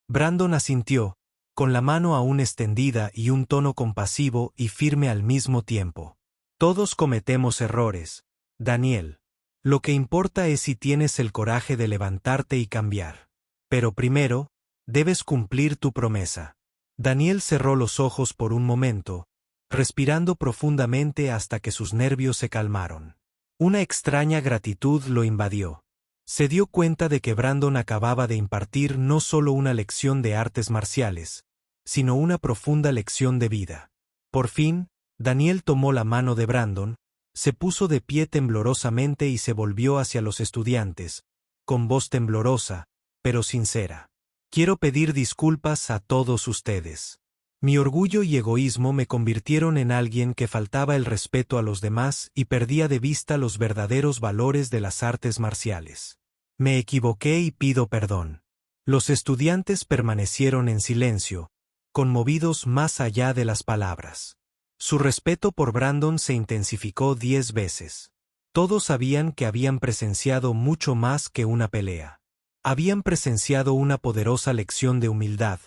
S1: Brandon asintió, con la mano aún extendida y un tono compasivo y firme al mismo tiempo. Todos cometemos errores, Daniel. Lo que importa es si tienes el coraje de levantarte y cambiar. Pero primero, debes cumplir tu promesa. Daniel cerró los ojos por un momento, respirando profundamente hasta que sus nervios se calmaron. Una extraña gratitud lo invadió. Se dio cuenta de que Brandon acababa de impartir no solo una lección de artes marciales, sino una profunda lección de vida. Por fin, Daniel tomó la mano de Brandon, se puso de pie temblorosamente y se volvió hacia los estudiantes, con voz temblorosa, pero sincera. Quiero pedir disculpas a todos ustedes. Mi orgullo y egoísmo me convirtieron en alguien que faltaba el respeto a los demás y perdía de vista los verdaderos valores de las artes marciales. Me equivoqué y pido perdón. Los estudiantes permanecieron en silencio, conmovidos más allá de las palabras. Su respeto por Brandon se intensificó 10 veces. Todos sabían que habían presenciado mucho más que una pelea. Habían presenciado una poderosa lección de humildad,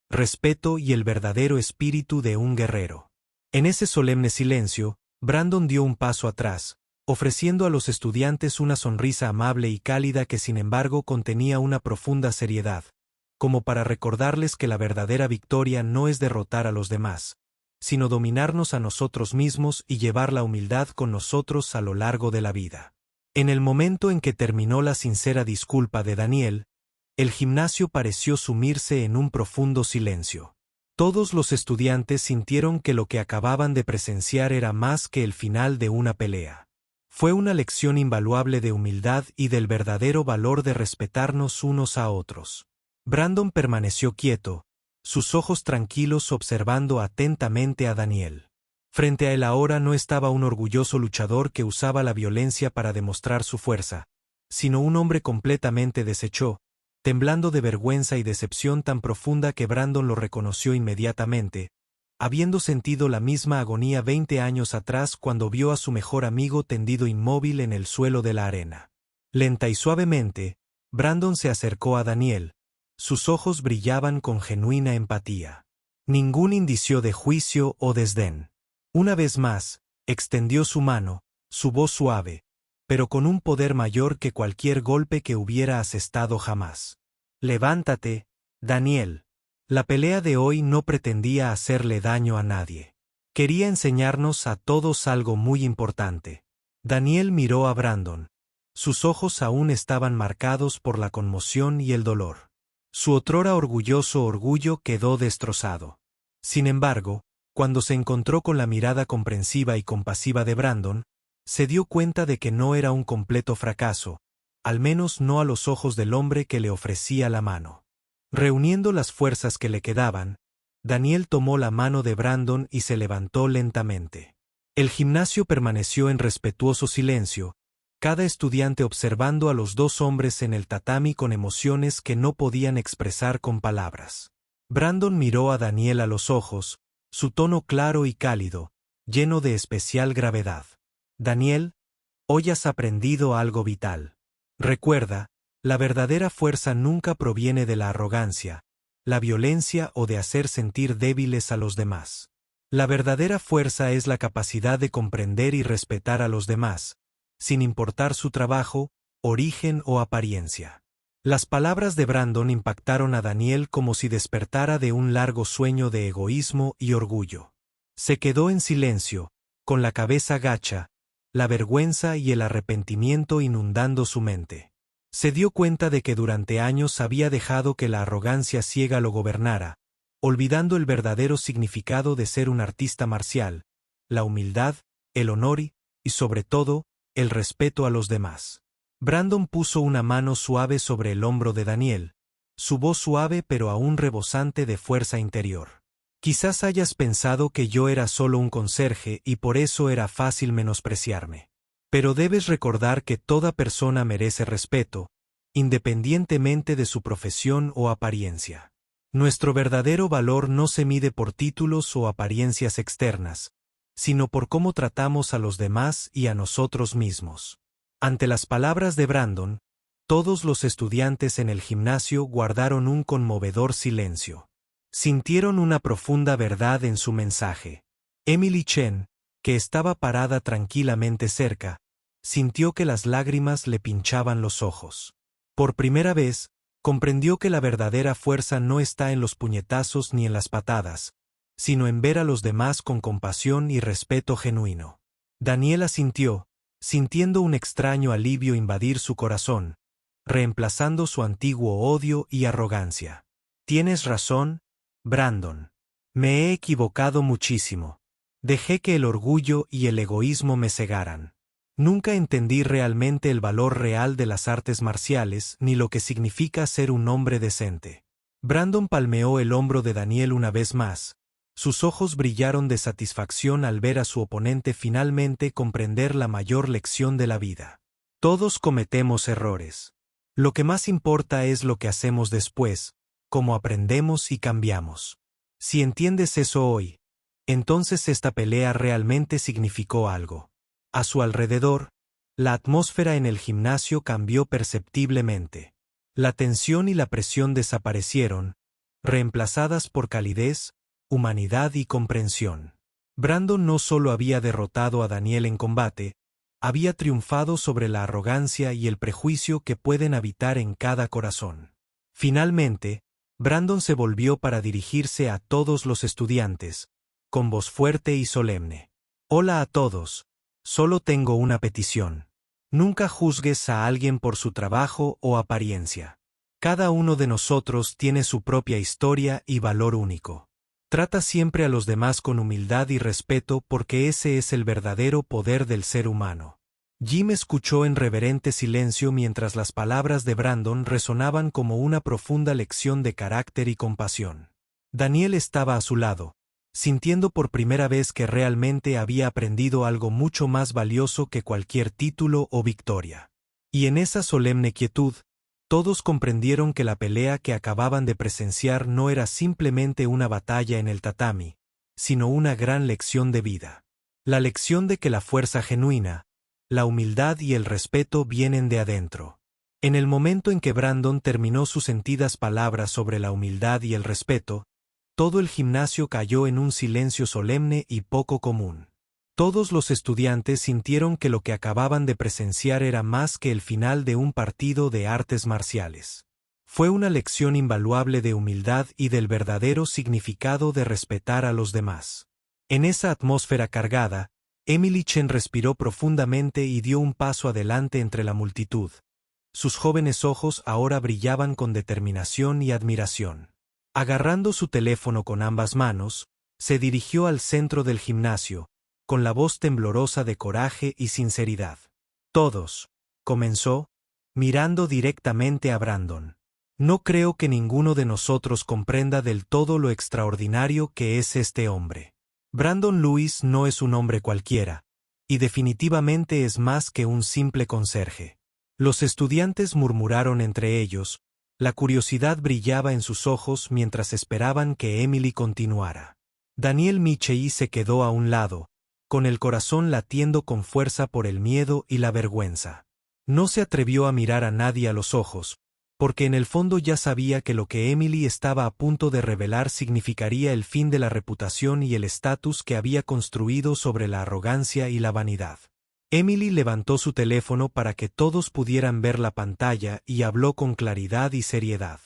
S1: respeto y el verdadero espíritu de un guerrero. En ese solemne silencio, Brandon dio un paso atrás, ofreciendo a los estudiantes una sonrisa amable y cálida que sin embargo contenía una profunda seriedad, como para recordarles que la verdadera victoria no es derrotar a los demás, sino dominarnos a nosotros mismos y llevar la humildad con nosotros a lo largo de la vida. En el momento en que terminó la sincera disculpa de Daniel, el gimnasio pareció sumirse en un profundo silencio. Todos los estudiantes sintieron que lo que acababan de presenciar era más que el final de una pelea. Fue una lección invaluable de humildad y del verdadero valor de respetarnos unos a otros. Brandon permaneció quieto, sus ojos tranquilos observando atentamente a Daniel. Frente a él ahora no estaba un orgulloso luchador que usaba la violencia para demostrar su fuerza, sino un hombre completamente deshecho, temblando de vergüenza y decepción tan profunda que Brandon lo reconoció inmediatamente, habiendo sentido la misma agonía 20 años atrás cuando vio a su mejor amigo tendido inmóvil en el suelo de la arena. Lenta y suavemente, Brandon se acercó a Daniel, sus ojos brillaban con genuina empatía. Ningún indicio de juicio o desdén. Una vez más, extendió su mano, su voz suave, pero con un poder mayor que cualquier golpe que hubiera asestado jamás. Levántate, Daniel. La pelea de hoy no pretendía hacerle daño a nadie. Quería enseñarnos a todos algo muy importante. Daniel miró a Brandon. Sus ojos aún estaban marcados por la conmoción y el dolor. Su otrora orgulloso orgullo quedó destrozado. Sin embargo, cuando se encontró con la mirada comprensiva y compasiva de Brandon, se dio cuenta de que no era un completo fracaso, al menos no a los ojos del hombre que le ofrecía la mano. Reuniendo las fuerzas que le quedaban, Daniel tomó la mano de Brandon y se levantó lentamente. El gimnasio permaneció en respetuoso silencio, cada estudiante observando a los dos hombres en el tatami con emociones que no podían expresar con palabras. Brandon miró a Daniel a los ojos, su tono claro y cálido, lleno de especial gravedad. Daniel, hoy has aprendido algo vital. Recuerda, la verdadera fuerza nunca proviene de la arrogancia, la violencia o de hacer sentir débiles a los demás. La verdadera fuerza es la capacidad de comprender y respetar a los demás, sin importar su trabajo, origen o apariencia. Las palabras de Brandon impactaron a Daniel como si despertara de un largo sueño de egoísmo y orgullo. Se quedó en silencio, con la cabeza gacha, la vergüenza y el arrepentimiento inundando su mente. Se dio cuenta de que durante años había dejado que la arrogancia ciega lo gobernara, olvidando el verdadero significado de ser un artista marcial, la humildad, el honor y, sobre todo, el respeto a los demás. Brandon puso una mano suave sobre el hombro de Daniel, su voz suave pero aún rebosante de fuerza interior. Quizás hayas pensado que yo era solo un conserje y por eso era fácil menospreciarme. Pero debes recordar que toda persona merece respeto, independientemente de su profesión o apariencia. Nuestro verdadero valor no se mide por títulos o apariencias externas, sino por cómo tratamos a los demás y a nosotros mismos. Ante las palabras de Brandon, todos los estudiantes en el gimnasio guardaron un conmovedor silencio. Sintieron una profunda verdad en su mensaje. Emily Chen, que estaba parada tranquilamente cerca, sintió que las lágrimas le pinchaban los ojos. Por primera vez, comprendió que la verdadera fuerza no está en los puñetazos ni en las patadas, sino en ver a los demás con compasión y respeto genuino. Daniel asintió, sintiendo un extraño alivio invadir su corazón, reemplazando su antiguo odio y arrogancia. Tienes razón, Brandon. Me he equivocado muchísimo. Dejé que el orgullo y el egoísmo me cegaran. Nunca entendí realmente el valor real de las artes marciales ni lo que significa ser un hombre decente. Brandon palmeó el hombro de Daniel una vez más. Sus ojos brillaron de satisfacción al ver a su oponente finalmente comprender la mayor lección de la vida. Todos cometemos errores. Lo que más importa es lo que hacemos después, cómo aprendemos y cambiamos. Si entiendes eso hoy, entonces esta pelea realmente significó algo. A su alrededor, la atmósfera en el gimnasio cambió perceptiblemente. La tensión y la presión desaparecieron, reemplazadas por calidez, humanidad y comprensión. Brandon no solo había derrotado a Daniel en combate, había triunfado sobre la arrogancia y el prejuicio que pueden habitar en cada corazón. Finalmente, Brandon se volvió para dirigirse a todos los estudiantes, con voz fuerte y solemne. Hola a todos, solo tengo una petición. Nunca juzgues a alguien por su trabajo o apariencia. Cada uno de nosotros tiene su propia historia y valor único. Trata siempre a los demás con humildad y respeto porque ese es el verdadero poder del ser humano. Jim escuchó en reverente silencio mientras las palabras de Brandon resonaban como una profunda lección de carácter y compasión. Daniel estaba a su lado, sintiendo por primera vez que realmente había aprendido algo mucho más valioso que cualquier título o victoria. Y en esa solemne quietud, todos comprendieron que la pelea que acababan de presenciar no era simplemente una batalla en el tatami, sino una gran lección de vida. La lección de que la fuerza genuina, la humildad y el respeto vienen de adentro. En el momento en que Brandon terminó sus sentidas palabras sobre la humildad y el respeto, todo el gimnasio cayó en un silencio solemne y poco común. Todos los estudiantes sintieron que lo que acababan de presenciar era más que el final de un partido de artes marciales. Fue una lección invaluable de humildad y del verdadero significado de respetar a los demás. En esa atmósfera cargada, Emily Chen respiró profundamente y dio un paso adelante entre la multitud. Sus jóvenes ojos ahora brillaban con determinación y admiración. Agarrando su teléfono con ambas manos, se dirigió al centro del gimnasio, con la voz temblorosa de coraje y sinceridad. Todos, comenzó, mirando directamente a Brandon. No creo que ninguno de nosotros comprenda del todo lo extraordinario que es este hombre. Brandon Lewis no es un hombre cualquiera, y definitivamente es más que un simple conserje. Los estudiantes murmuraron entre ellos, la curiosidad brillaba en sus ojos mientras esperaban que Emily continuara. Daniel Michei se quedó a un lado, con el corazón latiendo con fuerza por el miedo y la vergüenza. No se atrevió a mirar a nadie a los ojos, porque en el fondo ya sabía que lo que Emily estaba a punto de revelar significaría el fin de la reputación y el estatus que había construido sobre la arrogancia y la vanidad. Emily levantó su teléfono para que todos pudieran ver la pantalla y habló con claridad y seriedad.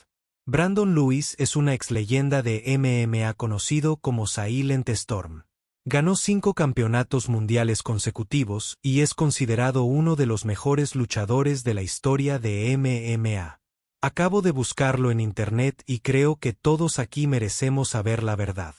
S1: Brandon Lewis es una exleyenda de MMA conocido como Silent Storm. Ganó 5 campeonatos mundiales consecutivos y es considerado uno de los mejores luchadores de la historia de MMA. Acabo de buscarlo en internet y creo que todos aquí merecemos saber la verdad.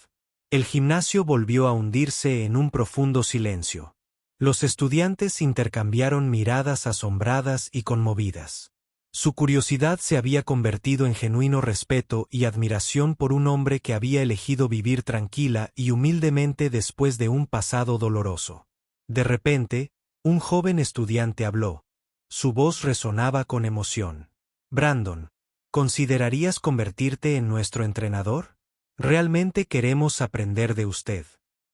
S1: El gimnasio volvió a hundirse en un profundo silencio. Los estudiantes intercambiaron miradas asombradas y conmovidas. Su curiosidad se había convertido en genuino respeto y admiración por un hombre que había elegido vivir tranquila y humildemente después de un pasado doloroso. De repente, un joven estudiante habló. Su voz resonaba con emoción. Brandon, ¿considerarías convertirte en nuestro entrenador? Realmente queremos aprender de usted.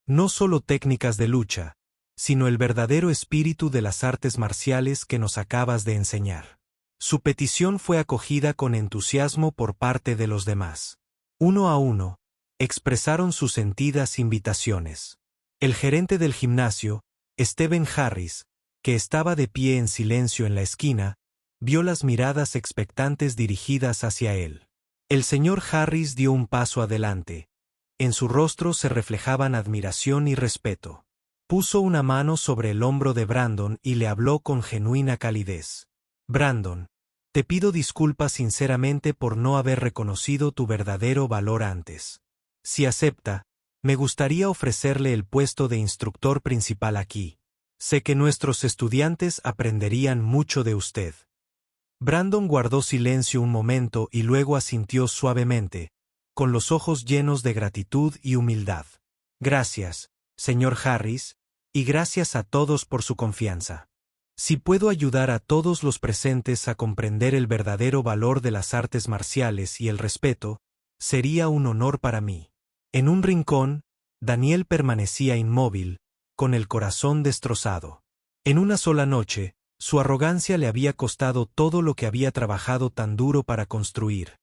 S1: No solo técnicas de lucha, sino el verdadero espíritu de las artes marciales que nos acabas de enseñar. Su petición fue acogida con entusiasmo por parte de los demás. Uno a uno, expresaron sus sentidas invitaciones. El gerente del gimnasio, Stephen Harris, que estaba de pie en silencio en la esquina, vio las miradas expectantes dirigidas hacia él. El señor Harris dio un paso adelante. En su rostro se reflejaban admiración y respeto. Puso una mano sobre el hombro de Brandon y le habló con genuina calidez. Brandon, te pido disculpas sinceramente por no haber reconocido tu verdadero valor antes. Si acepta, me gustaría ofrecerle el puesto de instructor principal aquí. Sé que nuestros estudiantes aprenderían mucho de usted. Brandon guardó silencio un momento y luego asintió suavemente, con los ojos llenos de gratitud y humildad. Gracias, señor Harris, y gracias a todos por su confianza. Si puedo ayudar a todos los presentes a comprender el verdadero valor de las artes marciales y el respeto, sería un honor para mí. En un rincón, Daniel permanecía inmóvil, con el corazón destrozado. En una sola noche, su arrogancia le había costado todo lo que había trabajado tan duro para construir.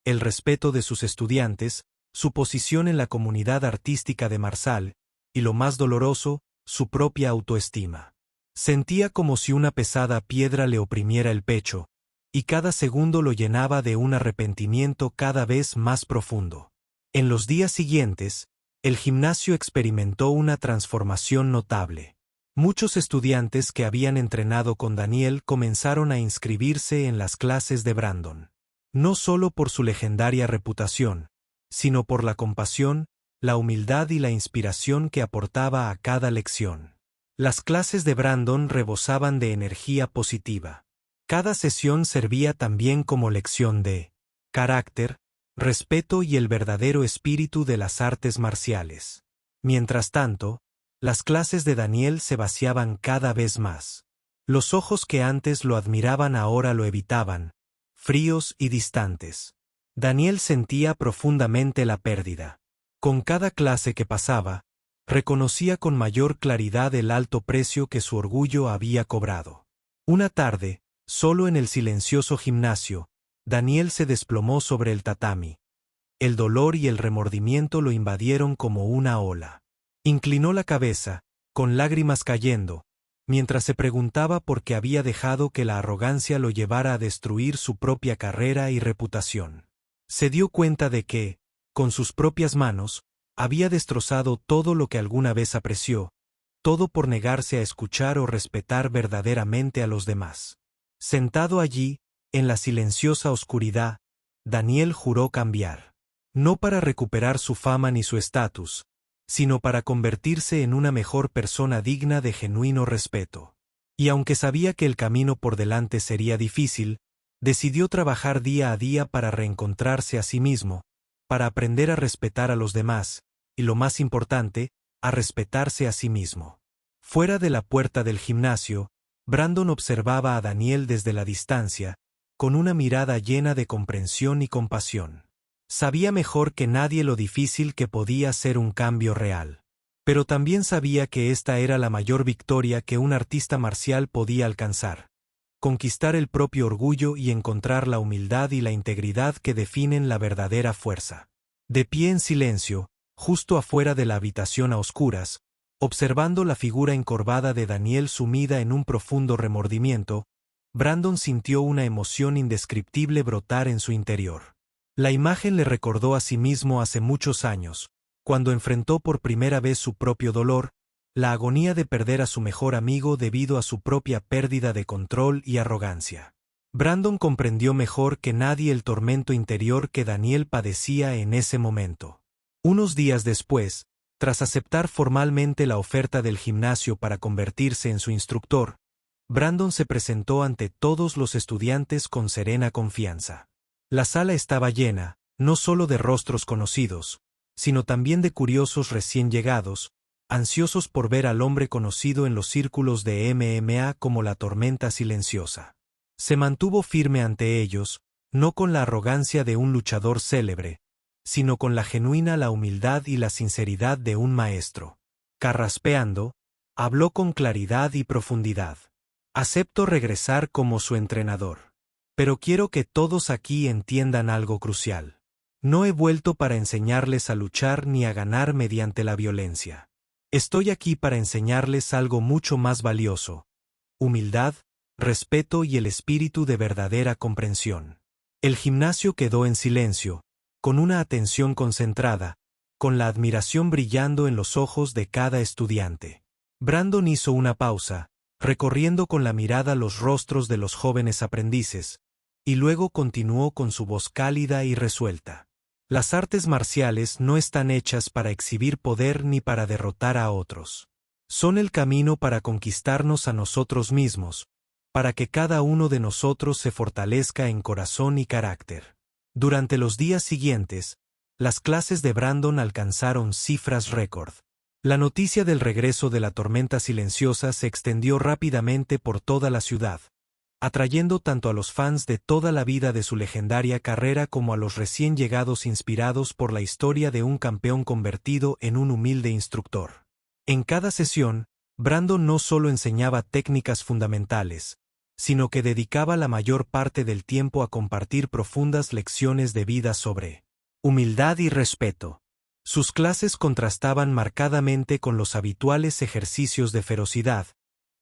S1: El respeto de sus estudiantes, su posición en la comunidad artística de Marsal, y lo más doloroso, su propia autoestima. Sentía como si una pesada piedra le oprimiera el pecho, y cada segundo lo llenaba de un arrepentimiento cada vez más profundo. En los días siguientes, el gimnasio experimentó una transformación notable. Muchos estudiantes que habían entrenado con Daniel comenzaron a inscribirse en las clases de Brandon. No solo por su legendaria reputación, sino por la compasión, la humildad y la inspiración que aportaba a cada lección. Las clases de Brandon rebosaban de energía positiva. Cada sesión servía también como lección de carácter, respeto y el verdadero espíritu de las artes marciales. Mientras tanto, las clases de Daniel se vaciaban cada vez más. Los ojos que antes lo admiraban ahora lo evitaban, fríos y distantes. Daniel sentía profundamente la pérdida. Con cada clase que pasaba, reconocía con mayor claridad el alto precio que su orgullo había cobrado. Una tarde, solo en el silencioso gimnasio, Daniel se desplomó sobre el tatami. El dolor y el remordimiento lo invadieron como una ola. Inclinó la cabeza, con lágrimas cayendo, mientras se preguntaba por qué había dejado que la arrogancia lo llevara a destruir su propia carrera y reputación. Se dio cuenta de que, con sus propias manos, había destrozado todo lo que alguna vez apreció, todo por negarse a escuchar o respetar verdaderamente a los demás. Sentado allí, en la silenciosa oscuridad, Daniel juró cambiar. No para recuperar su fama ni su estatus, sino para convertirse en una mejor persona digna de genuino respeto. Y aunque sabía que el camino por delante sería difícil, decidió trabajar día a día para reencontrarse a sí mismo, para aprender a respetar a los demás, y lo más importante, a respetarse a sí mismo. Fuera de la puerta del gimnasio, Brandon observaba a Daniel desde la distancia, con una mirada llena de comprensión y compasión. Sabía mejor que nadie lo difícil que podía ser un cambio real. Pero también sabía que esta era la mayor victoria que un artista marcial podía alcanzar: conquistar el propio orgullo y encontrar la humildad y la integridad que definen la verdadera fuerza. De pie en silencio, justo afuera de la habitación a oscuras, observando la figura encorvada de Daniel sumida en un profundo remordimiento, Brandon sintió una emoción indescriptible brotar en su interior. La imagen le recordó a sí mismo hace muchos años, cuando enfrentó por primera vez su propio dolor, la agonía de perder a su mejor amigo debido a su propia pérdida de control y arrogancia. Brandon comprendió mejor que nadie el tormento interior que Daniel padecía en ese momento. Unos días después, tras aceptar formalmente la oferta del gimnasio para convertirse en su instructor, Brandon se presentó ante todos los estudiantes con serena confianza. La sala estaba llena, no solo de rostros conocidos, sino también de curiosos recién llegados, ansiosos por ver al hombre conocido en los círculos de MMA como la tormenta silenciosa. Se mantuvo firme ante ellos, no con la arrogancia de un luchador célebre, sino con la genuina la humildad y la sinceridad de un maestro. Carraspeando, habló con claridad y profundidad. Acepto regresar como su entrenador. Pero quiero que todos aquí entiendan algo crucial. No he vuelto para enseñarles a luchar ni a ganar mediante la violencia. Estoy aquí para enseñarles algo mucho más valioso: humildad, respeto y el espíritu de verdadera comprensión. El gimnasio quedó en silencio, con una atención concentrada, con la admiración brillando en los ojos de cada estudiante. Brandon hizo una pausa, recorriendo con la mirada los rostros de los jóvenes aprendices, y luego continuó con su voz cálida y resuelta. Las artes marciales no están hechas para exhibir poder ni para derrotar a otros. Son el camino para conquistarnos a nosotros mismos, para que cada uno de nosotros se fortalezca en corazón y carácter. Durante los días siguientes, las clases de Brandon alcanzaron cifras récord. La noticia del regreso de la tormenta silenciosa se extendió rápidamente por toda la ciudad, atrayendo tanto a los fans de toda la vida de su legendaria carrera como a los recién llegados inspirados por la historia de un campeón convertido en un humilde instructor. En cada sesión, Brandon no solo enseñaba técnicas fundamentales, sino que dedicaba la mayor parte del tiempo a compartir profundas lecciones de vida sobre humildad y respeto. Sus clases contrastaban marcadamente con los habituales ejercicios de ferocidad,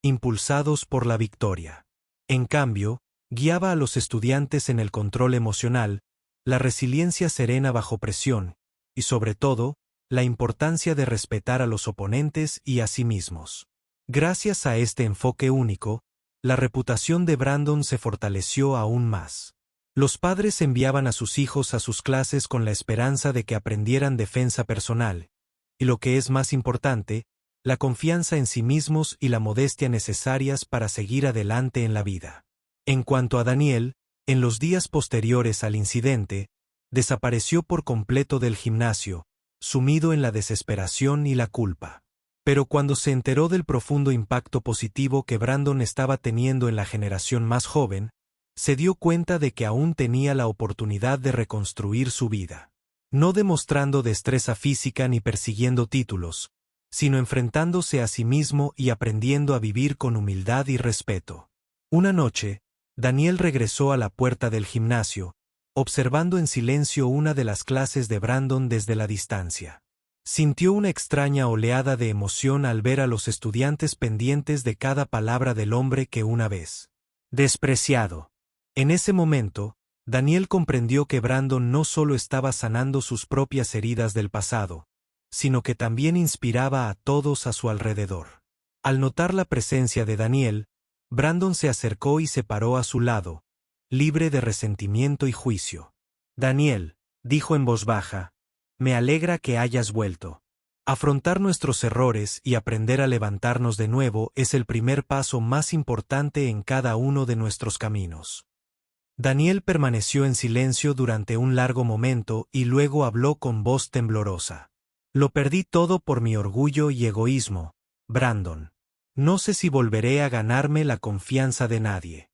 S1: impulsados por la victoria. En cambio, guiaba a los estudiantes en el control emocional, la resiliencia serena bajo presión, y sobre todo, la importancia de respetar a los oponentes y a sí mismos. Gracias a este enfoque único, la reputación de Brandon se fortaleció aún más. Los padres enviaban a sus hijos a sus clases con la esperanza de que aprendieran defensa personal, y lo que es más importante, la confianza en sí mismos y la modestia necesarias para seguir adelante en la vida. En cuanto a Daniel, en los días posteriores al incidente, desapareció por completo del gimnasio, sumido en la desesperación y la culpa. Pero cuando se enteró del profundo impacto positivo que Brandon estaba teniendo en la generación más joven, se dio cuenta de que aún tenía la oportunidad de reconstruir su vida. No demostrando destreza física ni persiguiendo títulos, sino enfrentándose a sí mismo y aprendiendo a vivir con humildad y respeto. Una noche, Daniel regresó a la puerta del gimnasio, observando en silencio una de las clases de Brandon desde la distancia. Sintió una extraña oleada de emoción al ver a los estudiantes pendientes de cada palabra del hombre que una vez despreciado. En ese momento, Daniel comprendió que Brandon no solo estaba sanando sus propias heridas del pasado, sino que también inspiraba a todos a su alrededor. Al notar la presencia de Daniel, Brandon se acercó y se paró a su lado, libre de resentimiento y juicio. «Daniel», dijo en voz baja, «me alegra que hayas vuelto. Afrontar nuestros errores y aprender a levantarnos de nuevo es el primer paso más importante en cada uno de nuestros caminos. Daniel permaneció en silencio durante un largo momento y luego habló con voz temblorosa. Lo perdí todo por mi orgullo y egoísmo, Brandon. No sé si volveré a ganarme la confianza de nadie.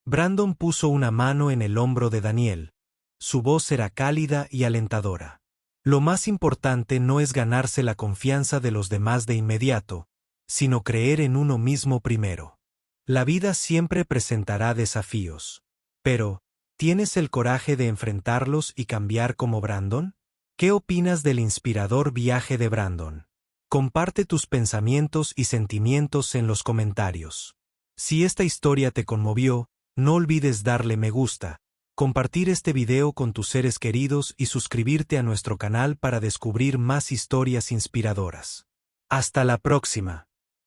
S1: Brandon puso una mano en el hombro de Daniel. Su voz era cálida y alentadora. Lo más importante no es ganarse la confianza de los demás de inmediato, sino creer en uno mismo primero. La vida siempre presentará desafíos. Pero, ¿tienes el coraje de enfrentarlos y cambiar como Brandon? ¿Qué opinas del inspirador viaje de Brandon? Comparte tus pensamientos y sentimientos en los comentarios. Si esta historia te conmovió, no olvides darle me gusta, compartir este video con tus seres queridos y suscribirte a nuestro canal para descubrir más historias inspiradoras. Hasta la próxima.